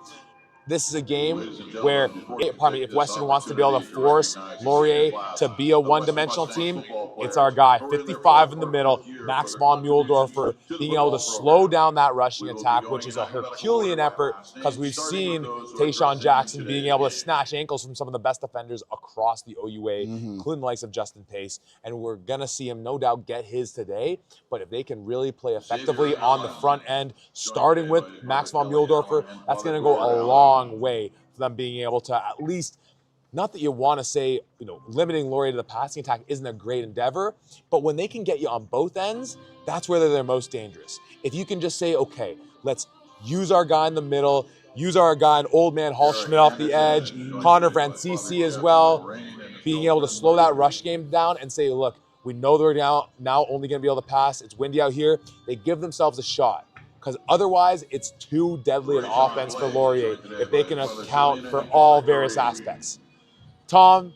This is a game where, if Western wants to be able to force Laurier to be a one-dimensional team, it's our guy, 55 in the middle, Max von Muhldorfer, being able to slow down that rushing attack, which is a Herculean effort because we've seen Tayshawn Jackson being able to snatch ankles from some of the best defenders across the OUA, including the likes of Justin Pace, and we're going to see him no doubt get his today, but if they can really play effectively on the front end, starting with Max von Muhldorfer, that's going to go a long way for them being able to at least, not that you want to say, limiting Laurier to the passing attack isn't a great endeavor, but when they can get you on both ends, that's where they're most dangerous. If you can just say, okay, let's use our guy in the middle, use our guy in Old Man Hall Schmidt off the edge, Connor Francisi as well, being able to slow that rush game down and say, look, we know they're now only going to be able to pass. It's windy out here. They give themselves a shot. Because otherwise, it's too deadly an offense for Laurier if they can account for all various aspects. Tom,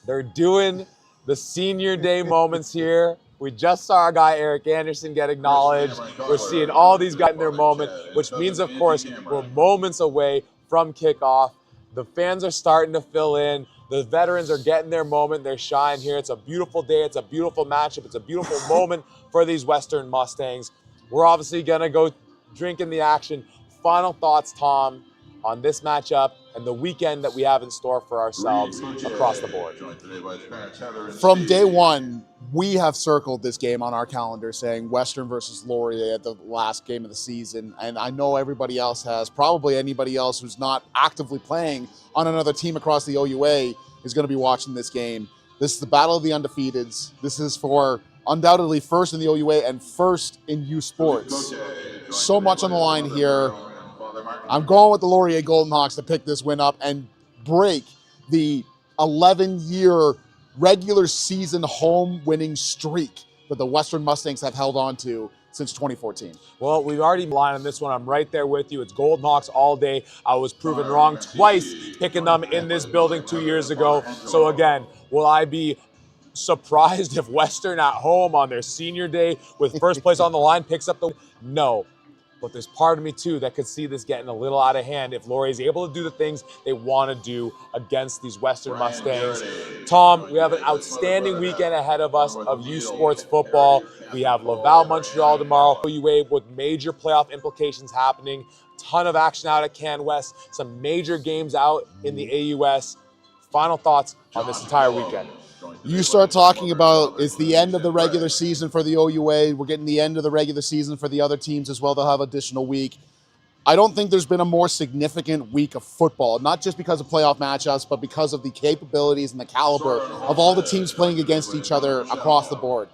they're doing the senior day moments here. We just saw our guy Eric Anderson get acknowledged. We're seeing all these guys in their moment, which means, of course, we're moments away from kickoff. The fans are starting to fill in. The veterans are getting their moment, their shine here. It's a beautiful day. It's a beautiful matchup. It's a beautiful moment for these Western Mustangs. We're obviously going to go drink in the action. Final thoughts, Tom, on this matchup and the weekend that we have in store for ourselves across the board. From day one, we have circled this game on our calendar saying Western versus Laurier at the last game of the season. And I know everybody else has, probably anybody else who's not actively playing on another team across the OUA is going to be watching this game. This is the battle of the undefeateds. This is for undoubtedly first in the OUA and first in U Sports. So much on the line here. I'm going with the Laurier Golden Hawks to pick this win up and break the 11-year regular season home winning streak that the Western Mustangs have held on to since 2014. Well, we've already lined on this one. I'm right there with you. It's Golden Hawks all day. I was proven wrong twice picking them in this building 2 years ago. So again, will I be surprised if Western at home on their senior day with first place on the line picks up the win? No. But there's part of me too that could see this getting a little out of hand if Laurier is able to do the things they want to do against these Western Mustangs. Tom, we have an outstanding weekend ahead of us of U Sports football. We have Laval, Montreal tomorrow, OUA with major playoff implications happening. Ton of action out at CanWest, some major games out in the AUS. Final thoughts on this entire weekend. You start talking about it's the end of the regular season for the OUA. We're getting the end of the regular season for the other teams as well. They'll have additional week. I don't think there's been a more significant week of football, not just because of playoff matchups, but because of the capabilities and the caliber of all the teams playing against each other across the board.